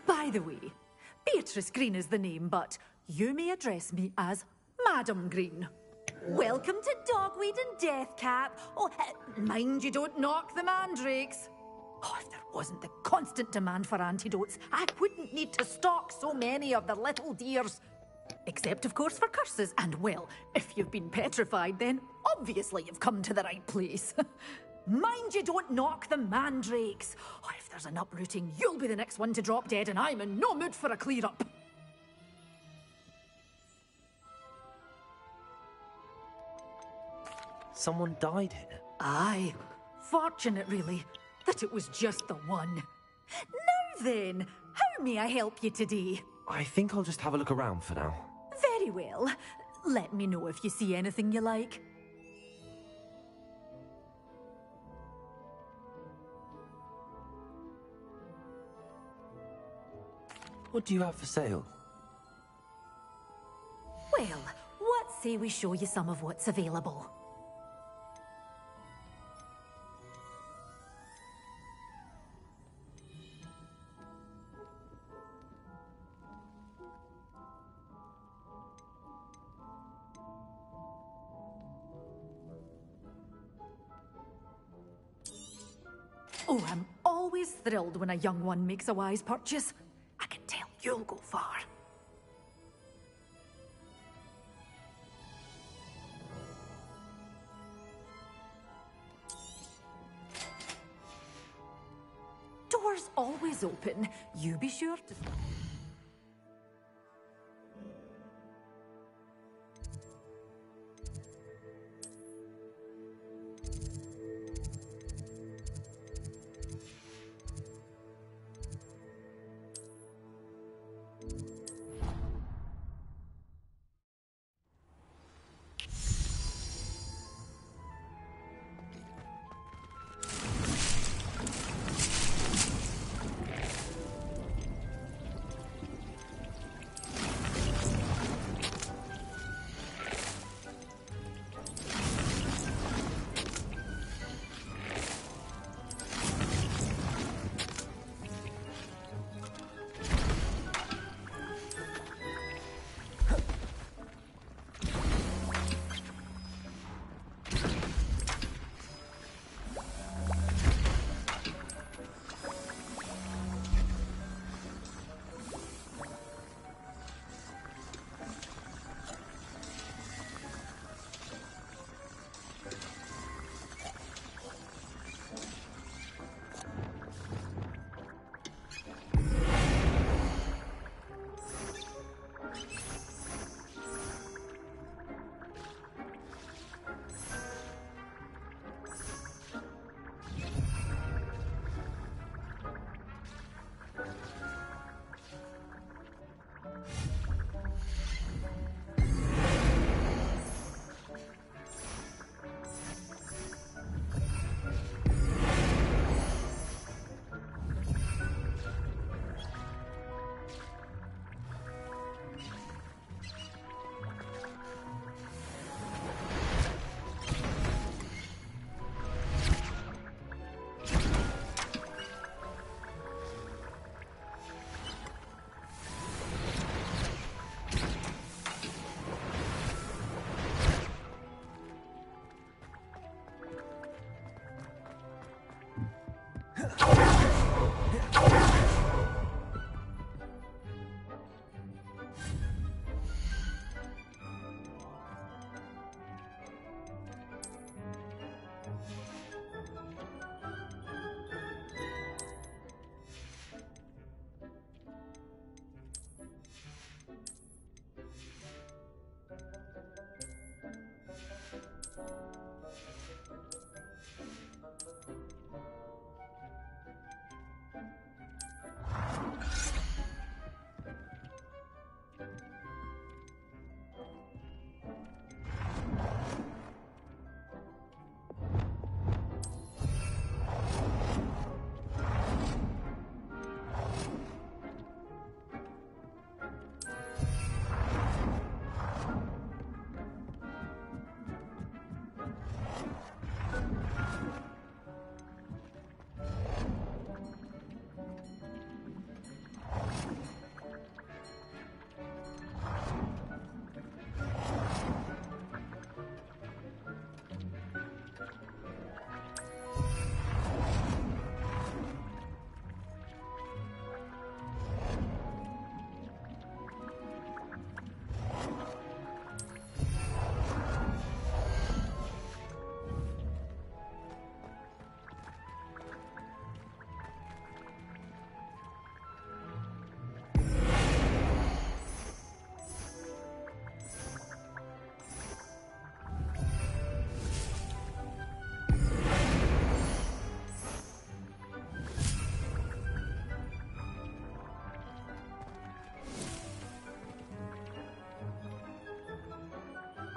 By the way, Beatrice Green is the name, but you may address me as Madam Green. Welcome to Dogweed and Deathcap. Oh, mind you don't knock the mandrakes. Oh, if there wasn't the constant demand for antidotes, I wouldn't need to stock so many of the little dears. Except, of course, for curses. And, well, if you've been petrified, then obviously you've come to the right place. Mind you don't knock the mandrakes. Oh, if there's an uprooting, you'll be the next one to drop dead, and I'm in no mood for a clear-up. Someone died here? Aye. Fortunate, really, that it was just the one. Now then, how may I help you today? I think I'll just have a look around for now. Very well. Let me know if you see anything you like. What do you have for sale? Well, what say we show you some of what's available? Oh, I'm always thrilled when a young one makes a wise purchase. I can tell you'll go far. Doors always open. You be sure to...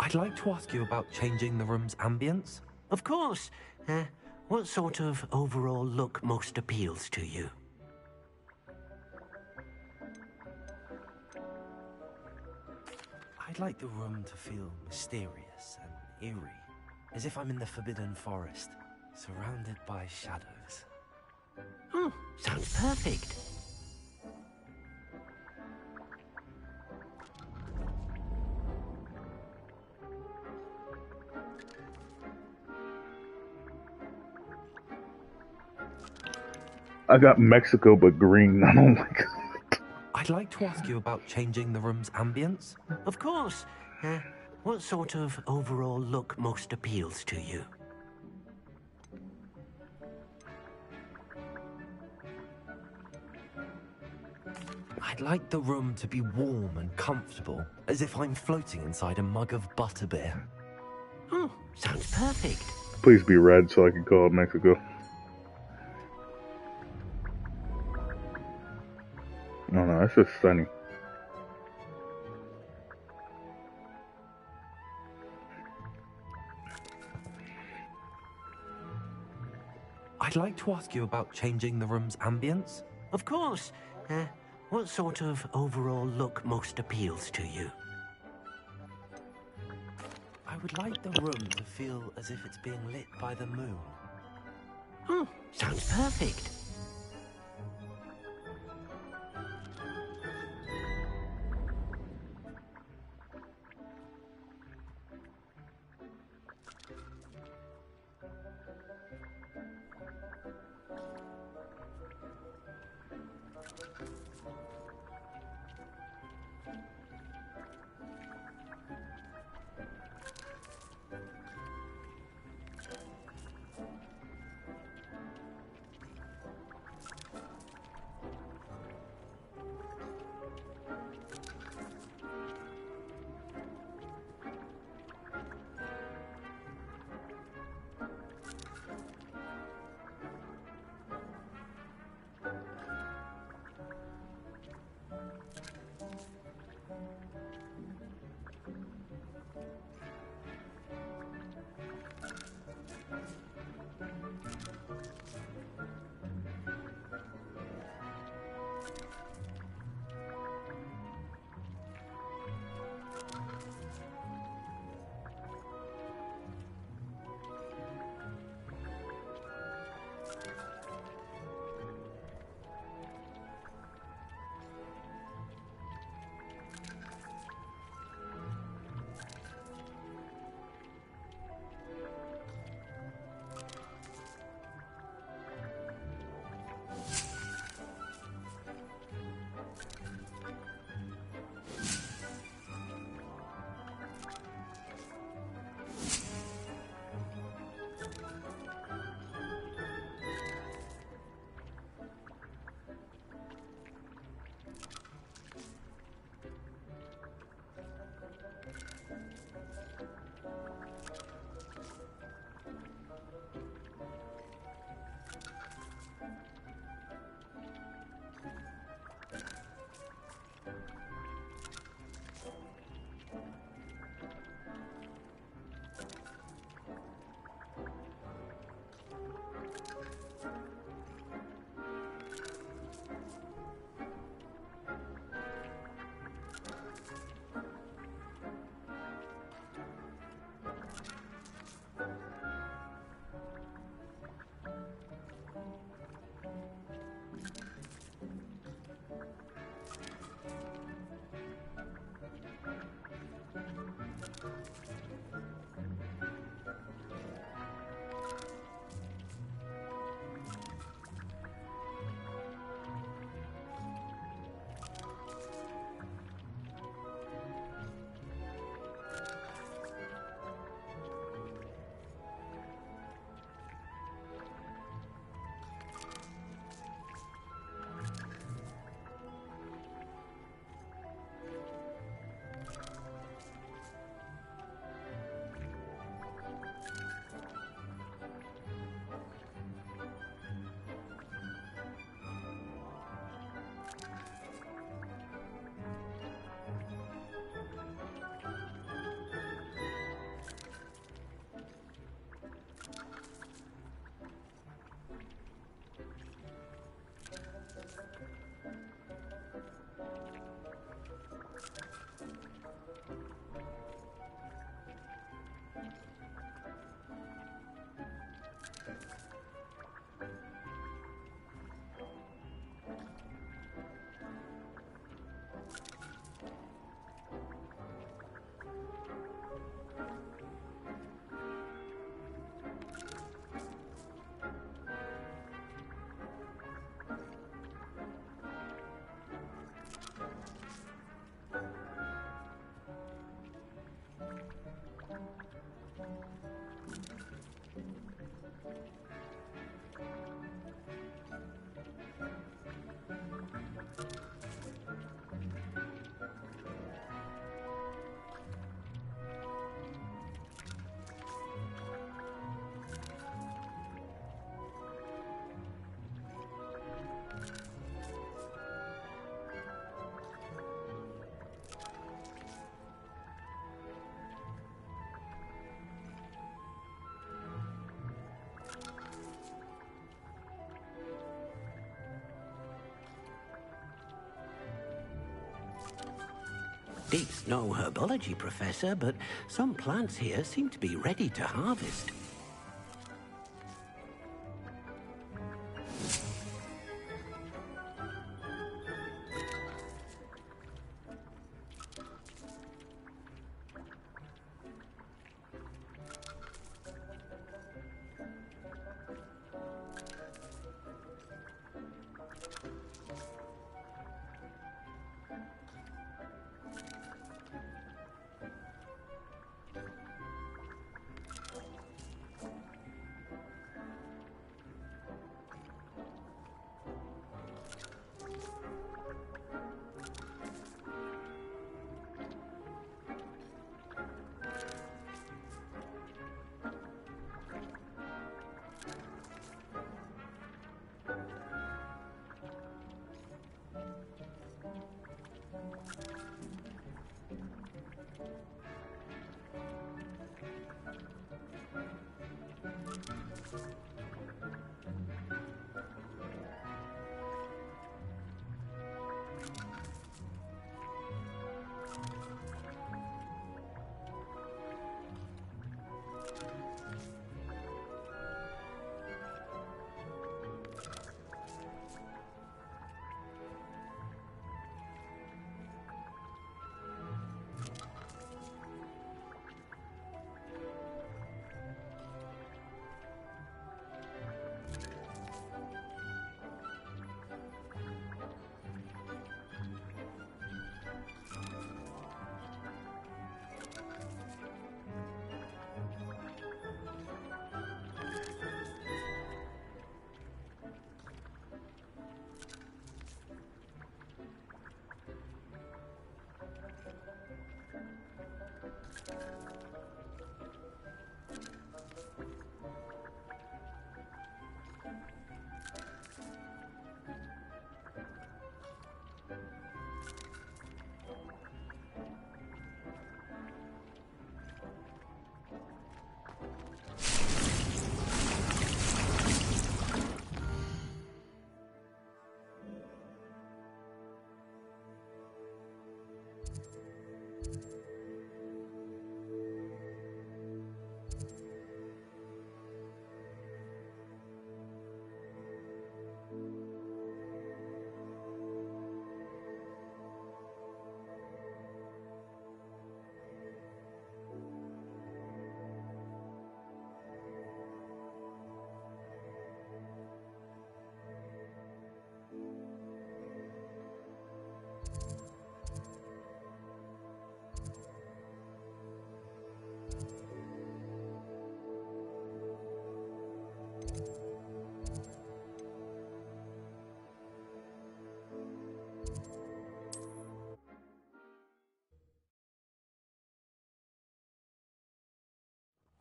I'd like to ask you about changing the room's ambience. Of course. What sort of overall look most appeals to you? I'd like the room to feel mysterious and eerie, as if I'm in the Forbidden Forest, surrounded by shadows. Sounds perfect. I got Mexico, but green. Oh my god. I'd like to ask you about changing the room's ambience. Of course. What sort of overall look most appeals to you? I'd like the room to be warm and comfortable, as if I'm floating inside a mug of butterbeer. Sounds perfect. Please be red so I can call it Mexico. Oh no, it's just sunny. I'd like to ask you about changing the room's ambience. Of course. What sort of overall look most appeals to you? I would like the room to feel as if it's being lit by the moon. Sounds perfect. Deep's no herbology professor, but some plants here seem to be ready to harvest.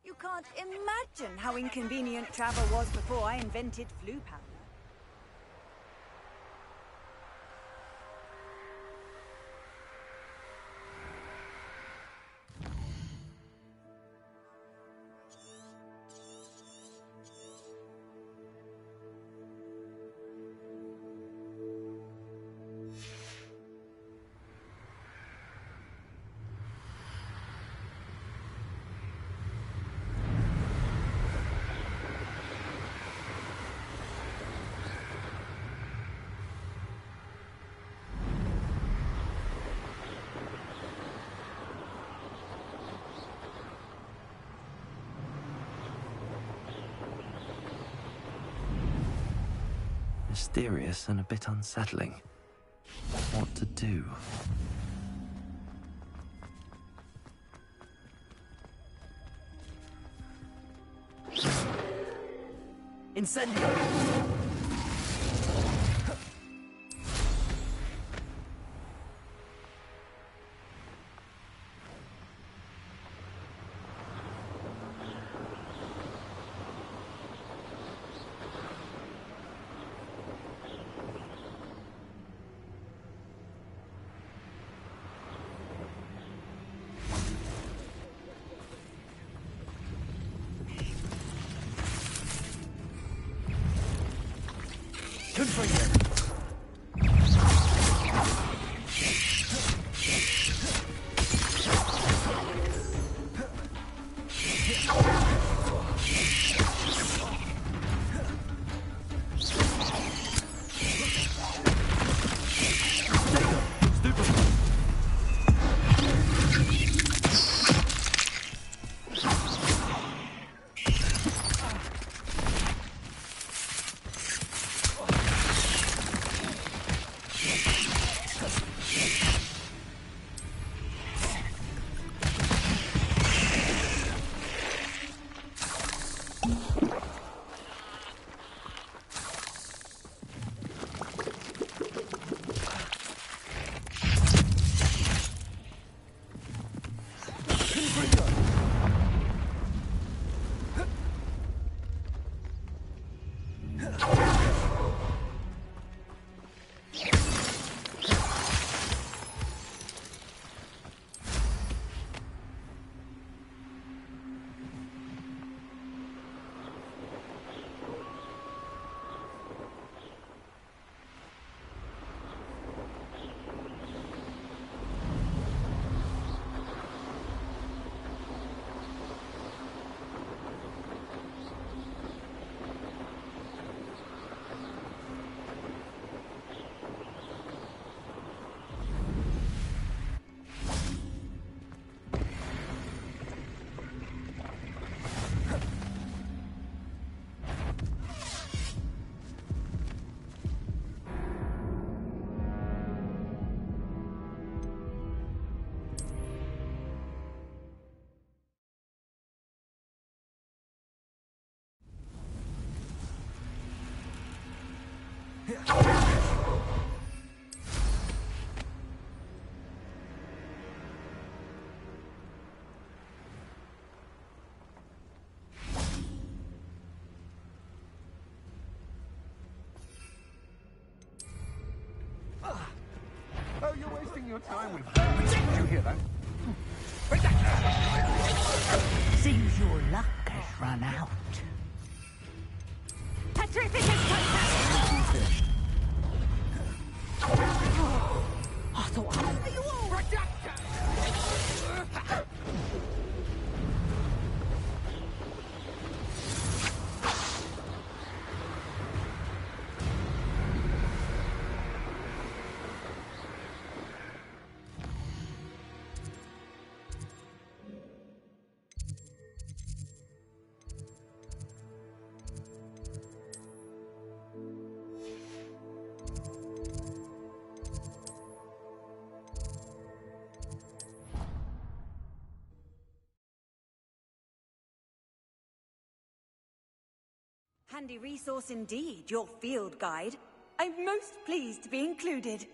You can't imagine how inconvenient travel was before I invented flu powder. Mysterious and a bit unsettling. What to do? Incendio! Oh, you're wasting your time with... Did you hear that? Seems your luck has run out. Petrificus contact! I thought I... You all... Handy resource indeed, your field guide. I'm most pleased to be included.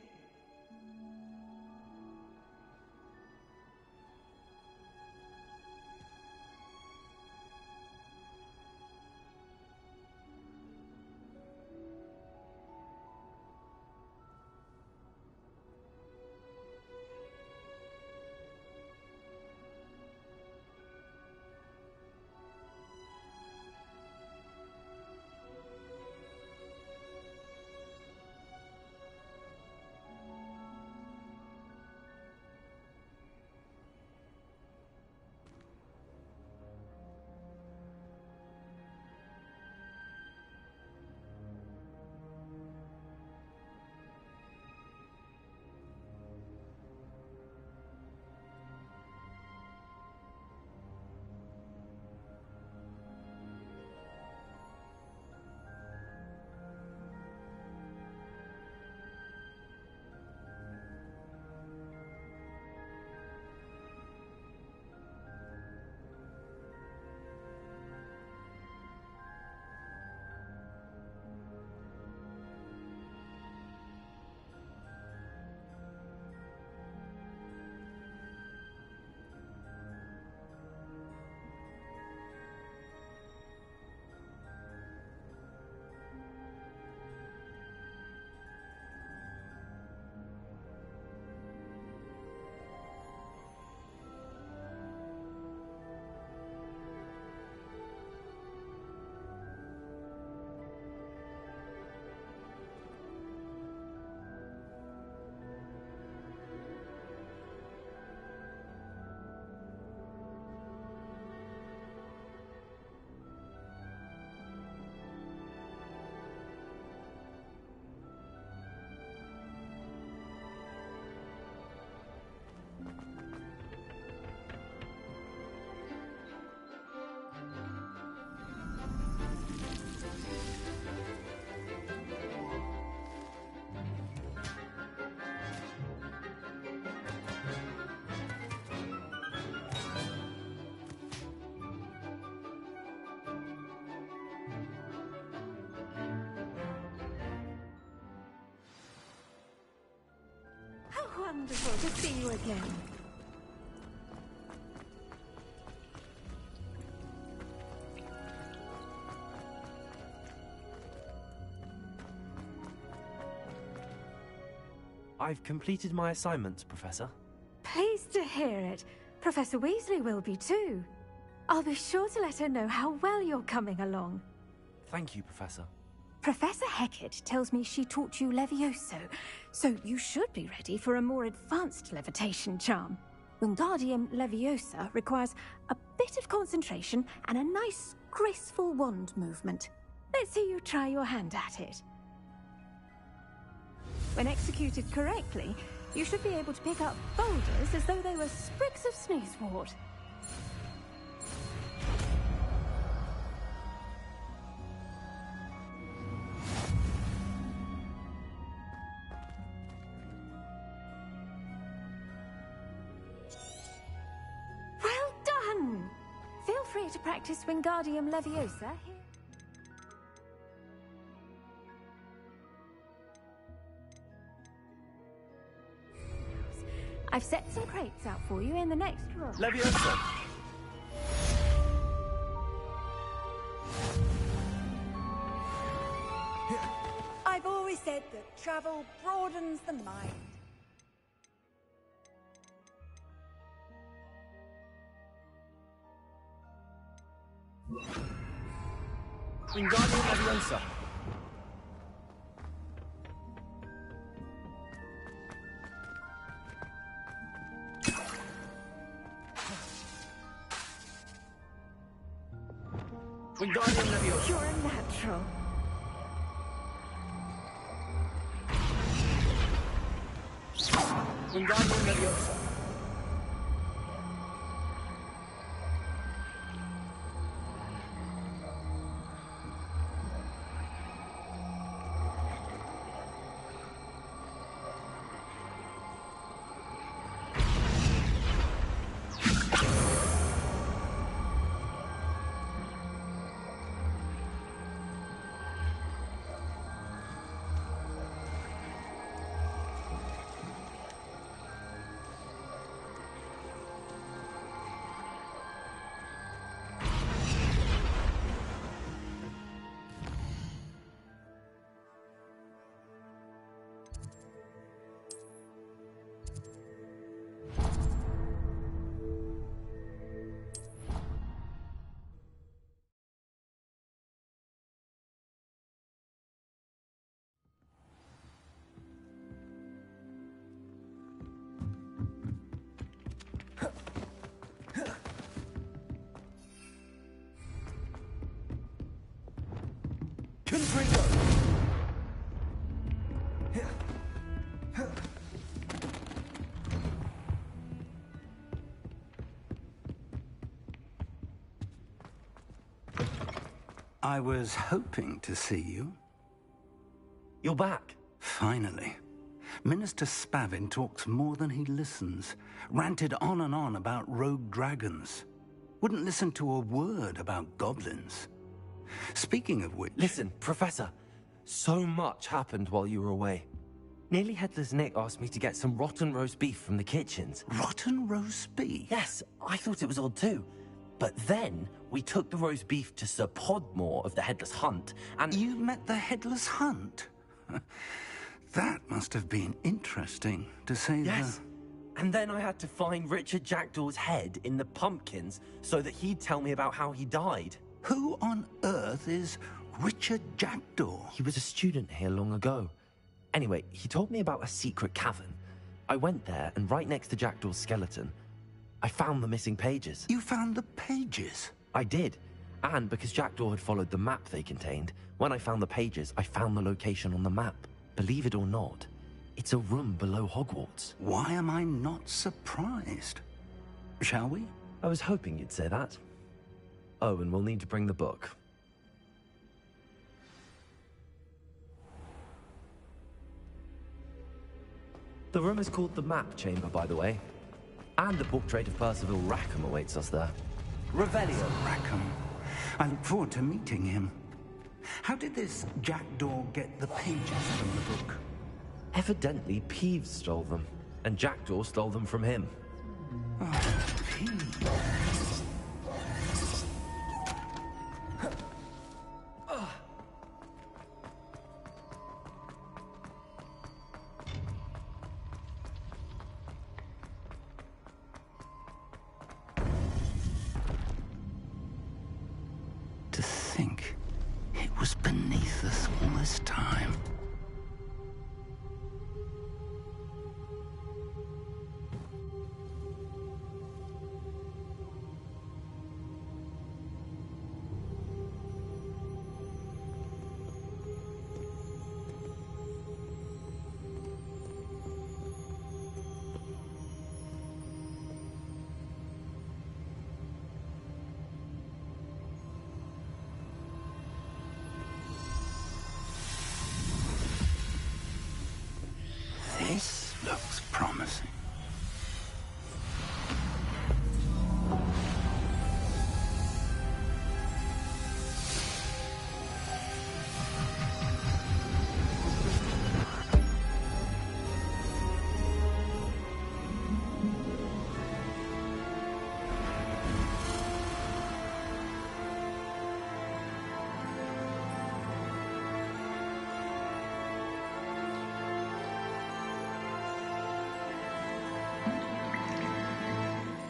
wonderful to see you again. I've completed my assignments, Professor. Pleased to hear it. Professor Weasley will be too. I'll be sure to let her know how well you're coming along. Thank you, Professor. Professor Hecat tells me she taught you Levioso, so you should be ready for a more advanced levitation charm. Wingardium Leviosa requires a bit of concentration and a nice, graceful wand movement. Let's see you try your hand at it. When executed correctly, you should be able to pick up boulders as though they were sprigs of sneezewort. Well done! Feel free to practice Wingardium Leviosa here. I've set some crates out for you in the next room. Leviosa! I've always said that travel broadens the mind. Wingardium Leviosa! Wingardium Leviosa! You're a natural. Wingardium Leviosa! Confringo! I was hoping to see you. You're back. Finally. Minister Spavin talks more than he listens. Ranted on and on about rogue dragons. Wouldn't listen to a word about goblins. Speaking of which... Listen, Professor. So much happened while you were away. Nearly Headless Nick asked me to get some rotten roast beef from the kitchens. Rotten roast beef? Yes, I thought it was odd too. But then, we took the roast beef to Sir Podmore of the Headless Hunt, and... You met the Headless Hunt? That must have been interesting, to say Yes. And then I had to find Richard Jackdaw's head in the pumpkins so that he'd tell me about how he died. Who on earth is Richard Jackdaw? He was a student here long ago. Anyway, he told me about a secret cavern. I went there, and right next to Jackdaw's skeleton, I found the missing pages. You found the pages? I did. And because Jackdaw had followed the map they contained, when I found the pages, I found the location on the map. Believe it or not, it's a room below Hogwarts. Why am I not surprised? Shall we? I was hoping you'd say that. Oh, and we'll need to bring the book. The room is called the Map Chamber, by the way. And the portrait of Percival Rackham awaits us there. Revelio. Rackham. I look forward to meeting him. How did this Jackdaw get the pages from the book? Evidently, Peeves stole them. and Jackdaw stole them from him. To think it was beneath us all this time. This looks promising.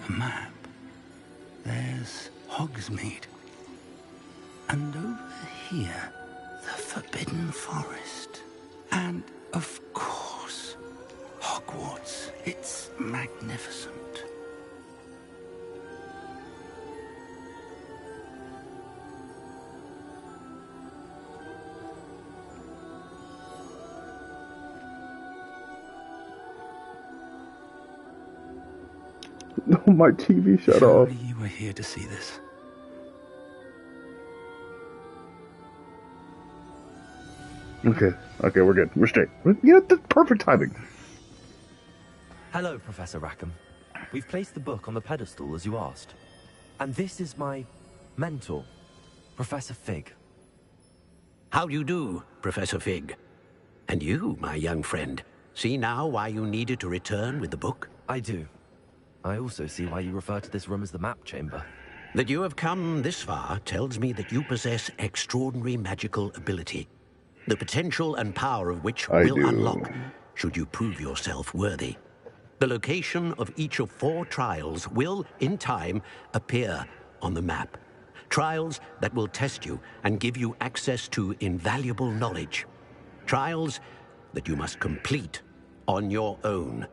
A map. There's Hogsmeade. And over here, the Forbidden Forest. And, of course, Hogwarts. It's magnificent. My TV shut off. Surely you were here to see this. Okay, we're good. We're straight. Yeah, that's perfect timing. Hello, Professor Rackham. We've placed the book on the pedestal as you asked. And this is my mentor, Professor Fig. How do you do, Professor Fig? And you, my young friend, see now why you needed to return with the book? I do. I also see why you refer to this room as the map chamber. That you have come this far tells me that you possess extraordinary magical ability, the potential and power of which will unlock should you prove yourself worthy. The location of each of 4 trials will, in time, appear on the map. Trials that will test you and give you access to invaluable knowledge. Trials that you must complete on your own.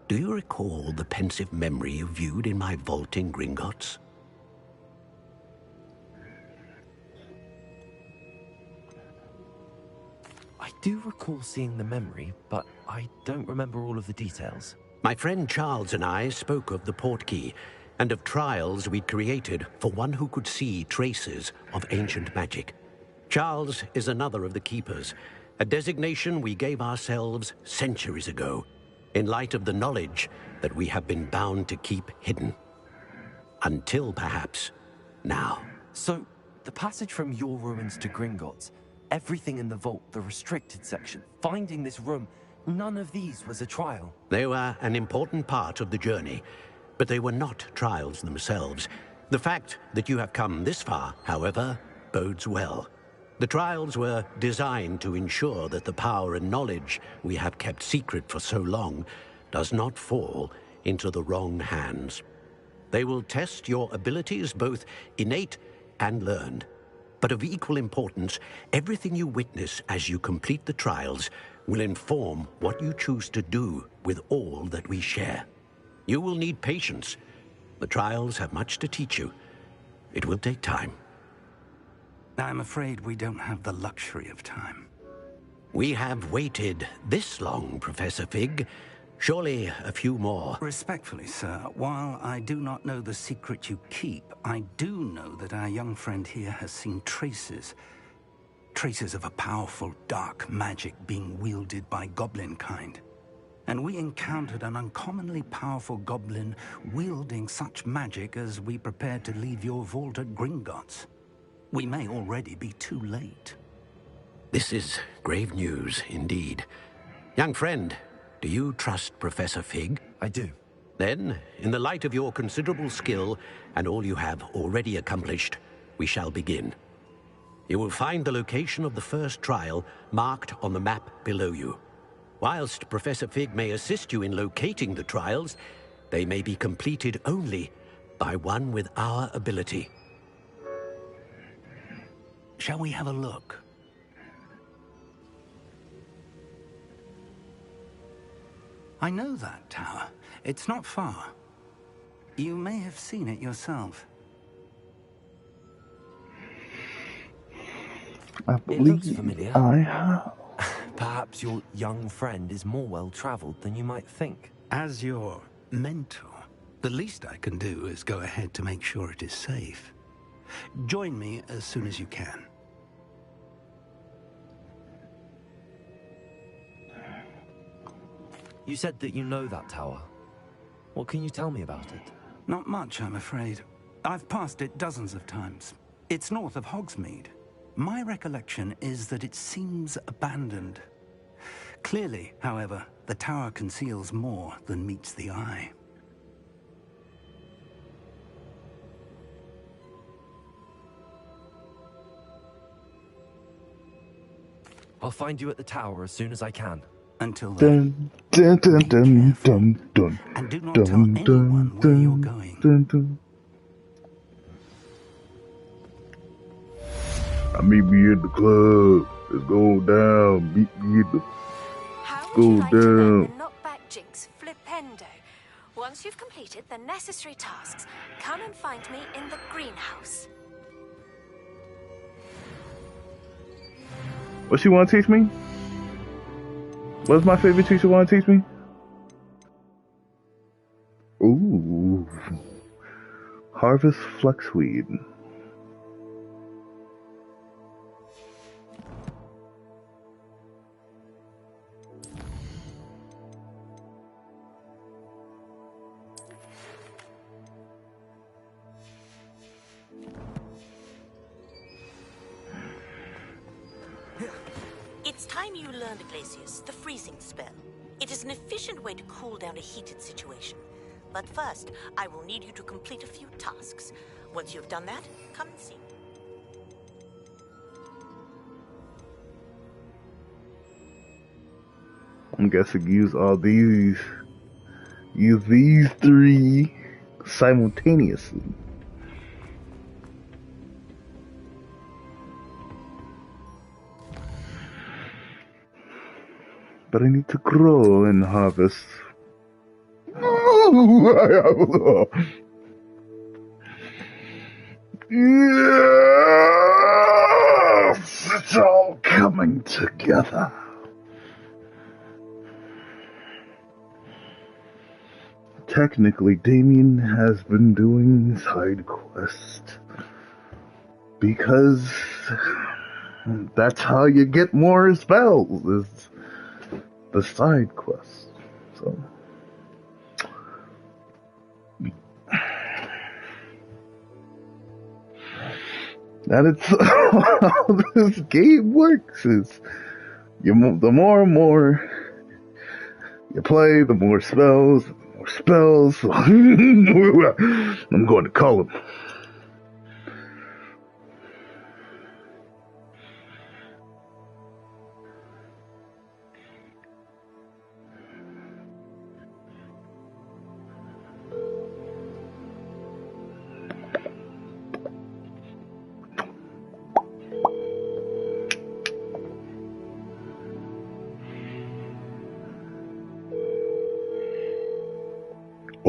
Do you recall the pensive memory you viewed in my vault in Gringotts? I do recall seeing the memory, but I don't remember all of the details. My friend Charles and I spoke of the portkey and of trials we'd created for one who could see traces of ancient magic. Charles is another of the keepers, a designation we gave ourselves centuries ago, in light of the knowledge that we have been bound to keep hidden. Until, perhaps, now. So, the passage from your ruins to Gringotts, everything in the vault, the restricted section, finding this room, none of these was a trial. They were an important part of the journey, but they were not trials themselves. The fact that you have come this far, however, bodes well. The trials were designed to ensure that the power and knowledge we have kept secret for so long does not fall into the wrong hands. They will test your abilities, both innate and learned. But of equal importance, everything you witness as you complete the trials will inform what you choose to do with all that we share. You will need patience. The trials have much to teach you. It will take time. I'm afraid we don't have the luxury of time. We have waited this long, Professor Fig. Surely a few more. Respectfully, sir, while I do not know the secret you keep, I do know that our young friend here has seen traces. Traces of a powerful dark magic being wielded by goblin kind. And we encountered an uncommonly powerful goblin wielding such magic as we prepared to leave your vault at Gringotts. We may already be too late. This is grave news, indeed. Young friend, Do you trust Professor Fig? I do. Then, in the light of your considerable skill and all you have already accomplished, we shall begin. You will find the location of the first trial marked on the map below you. Whilst Professor Fig may assist you in locating the trials, they may be completed only by one with our ability. Shall we have a look? I know that tower. It's not far. You may have seen it yourself. I It looks believe familiar. I have. Perhaps your young friend is more well-traveled than you might think. As your mentor, the least I can do is go ahead to make sure it is safe. Join me as soon as you can. You said that you know that tower. What can you tell me about it? Not much, I'm afraid. I've passed it dozens of times. It's north of Hogsmeade. My recollection is that it seems abandoned. Clearly, however, the tower conceals more than meets the eye. I'll find you at the tower as soon as I can. Until then, Dun, dun, dun, dun, dun, and do not dun, tell dun, anyone where dun, you're going. dun, dun. Meet me at the club. Let's go down. Meet me at the. How would Go you like to learn down. the knockback jinx flipendo? Once you've completed the necessary tasks, come and find me in the greenhouse. What she want to teach me? What's my favorite teacher want to teach me? Ooh. Harvest fluxweed. It's time you learned, Glacius, the freezing spell. It is an efficient way to cool down a heated situation. But first, I will need you to complete a few tasks. Once you've done that, come and see me. I'm guessing use these three simultaneously. But I need to grow and harvest. Yes, it's all coming together. Technically, Damien has been doing side quests because that's how you get more spells, is the side quests. So that it's how this game works is the more and more you play, the more spells. I'm going to call him.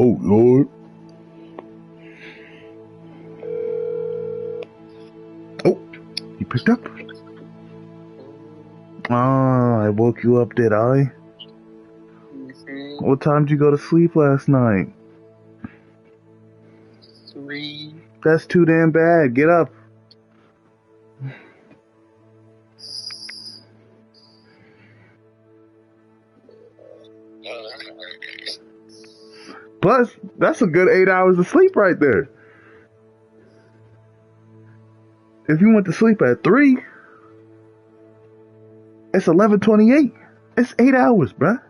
Oh, Lord. Oh, you picked up? Ah, I woke you up, did I? What time did you go to sleep last night? 3. That's too damn bad. Get up. Plus, that's a good 8 hours of sleep right there. If you went to sleep at 3, it's 11:28. It's 8 hours, bruh.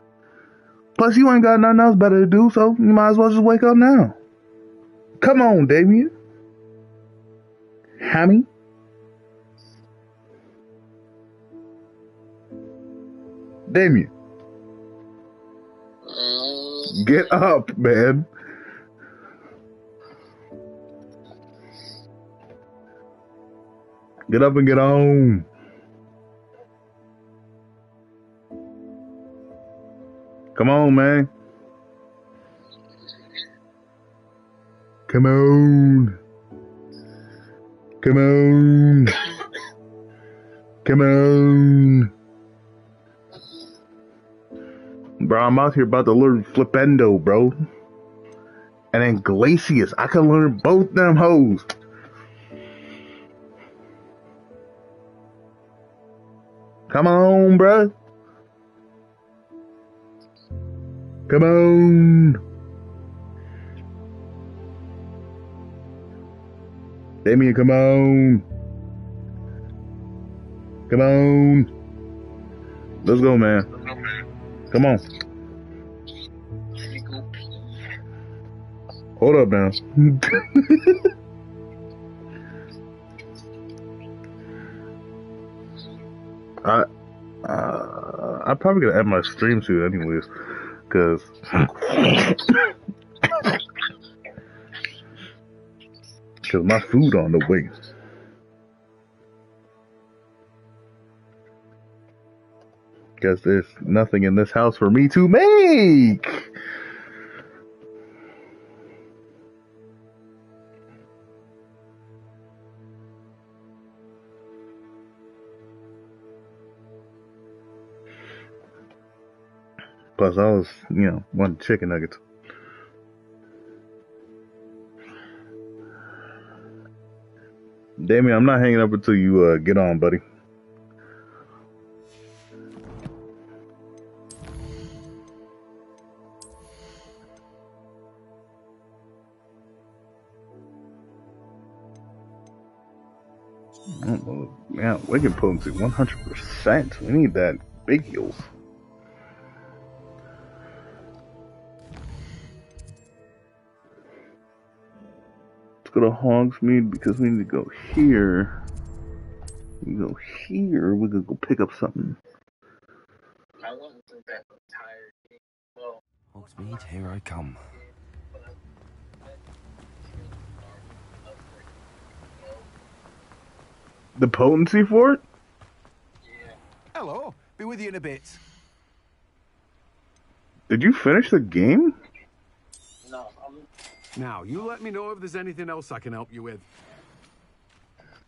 Plus, you ain't got nothing else better to do, so you might as well just wake up now. Come on, Damien. Hammy. Damien. Get up, man. Get up and get on. Come on, man. Come on. Come on. Come on. Bro, I'm out here about to learn Flipendo, bro. And then Glacius. I can learn both them hoes. Come on, bro. Come on. Damien, come on. Come on. Let's go, man. Come on. Hold up now. I probably gotta add my stream suit anyways, cause my food on the way. Guess there's nothing in this house for me to make. Plus, I was, wanting chicken nuggets. Damien, I'm not hanging up until you get on, buddy. Oh, man, Wicked potency 100%. We need that big heals. Let's go to Hogsmeade because we need to go here. We go here. We're gonna go pick up something. I went through that entire game. Well, Hogsmeade, here I come. The potency for it? Yeah. Hello. Be with you in a bit. Did you finish the game? No, Now, you let me know if there's anything else I can help you with.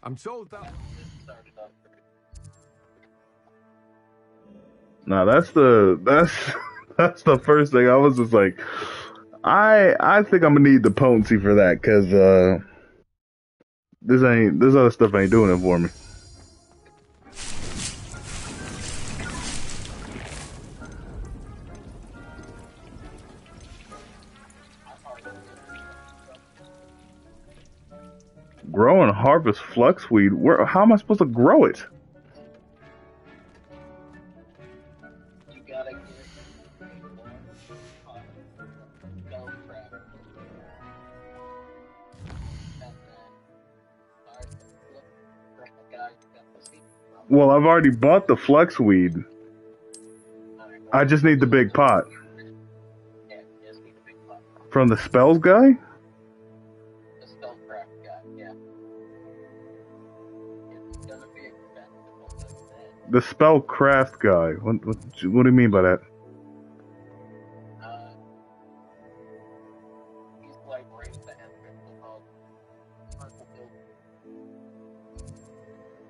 I'm told that... Nah, that's the first thing. I was just like, I think I'm gonna need the potency for that, cause this other stuff ain't doing it for me. Grow and harvest fluxweed. How am I supposed to grow it? you gotta get Well, I've already bought the fluxweed. I just need the big pot. From the spells guy? The spellcraft guy. What do you mean by that?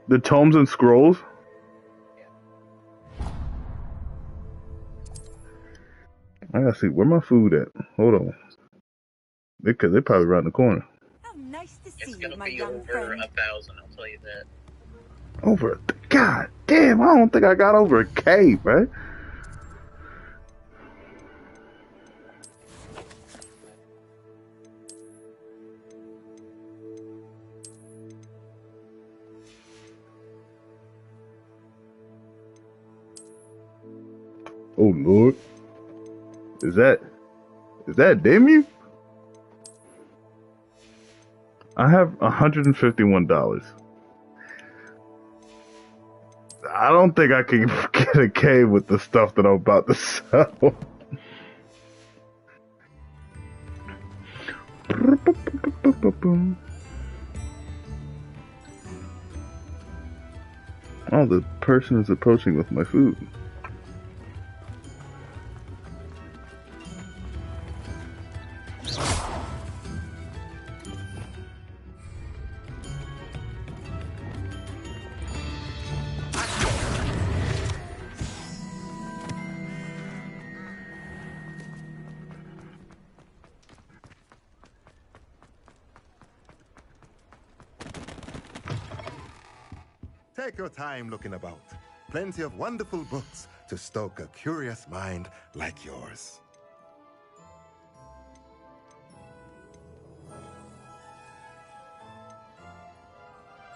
The tomes and scrolls? I gotta see where my food at. Hold on. They're probably around the corner. How nice to see It's gonna you, my be young over friend. 1,000, I'll tell you that. God damn, I don't think I got over a K, right? Oh, Lord. Is that Damien? I have $151. I don't think I can get a cave with the stuff that I'm about to sell. Oh, the person is approaching with my food. Take your time looking about. Plenty of wonderful books to stoke a curious mind like yours.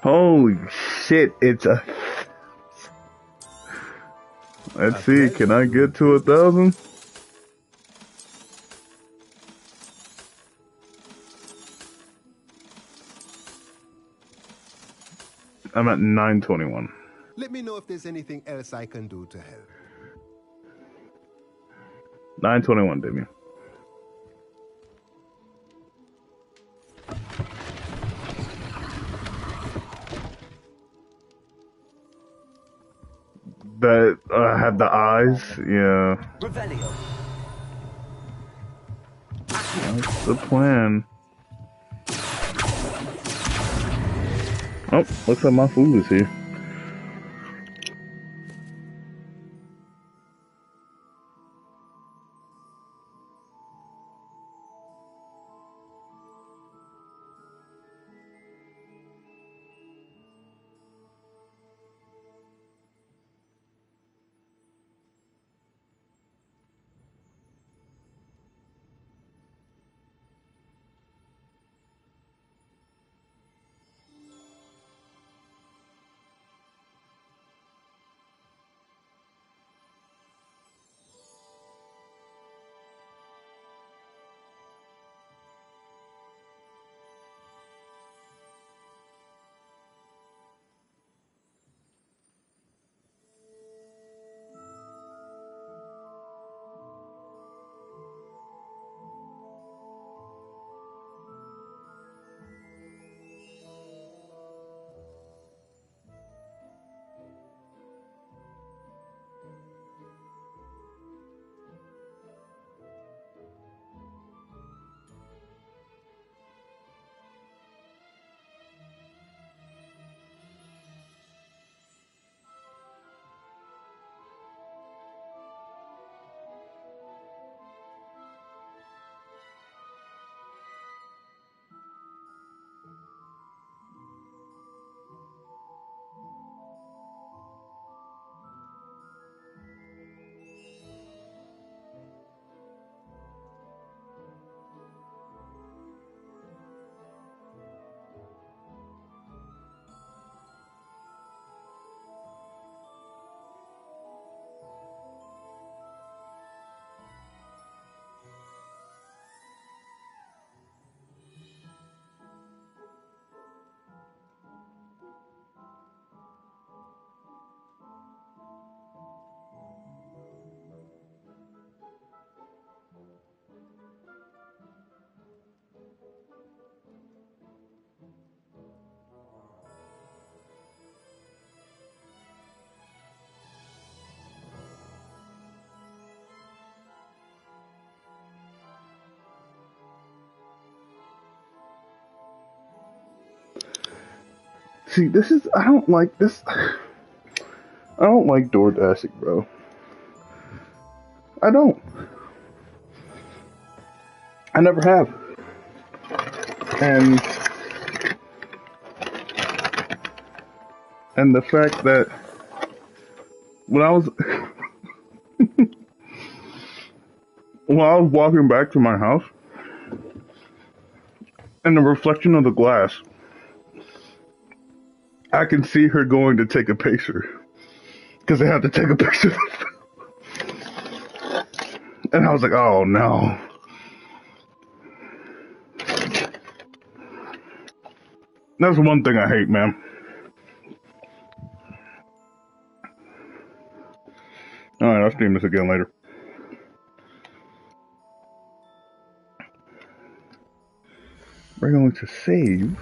Holy shit, it's a... Let's see, can I get to 1,000? I'm at 921. Let me know if there's anything else I can do to help. 921, Damien. That have the eyes, yeah. That's the plan. Oh, looks like my food is here. See, this is, I don't like this. I don't like door dashing, bro. I don't. I never have. And the fact that when I was walking back to my house, in the reflection of the glass, I can see her going to take a picture. Because I have to take a picture. And I was like, oh no. That's one thing I hate, man. Alright, I'll stream this again later. We're going to save.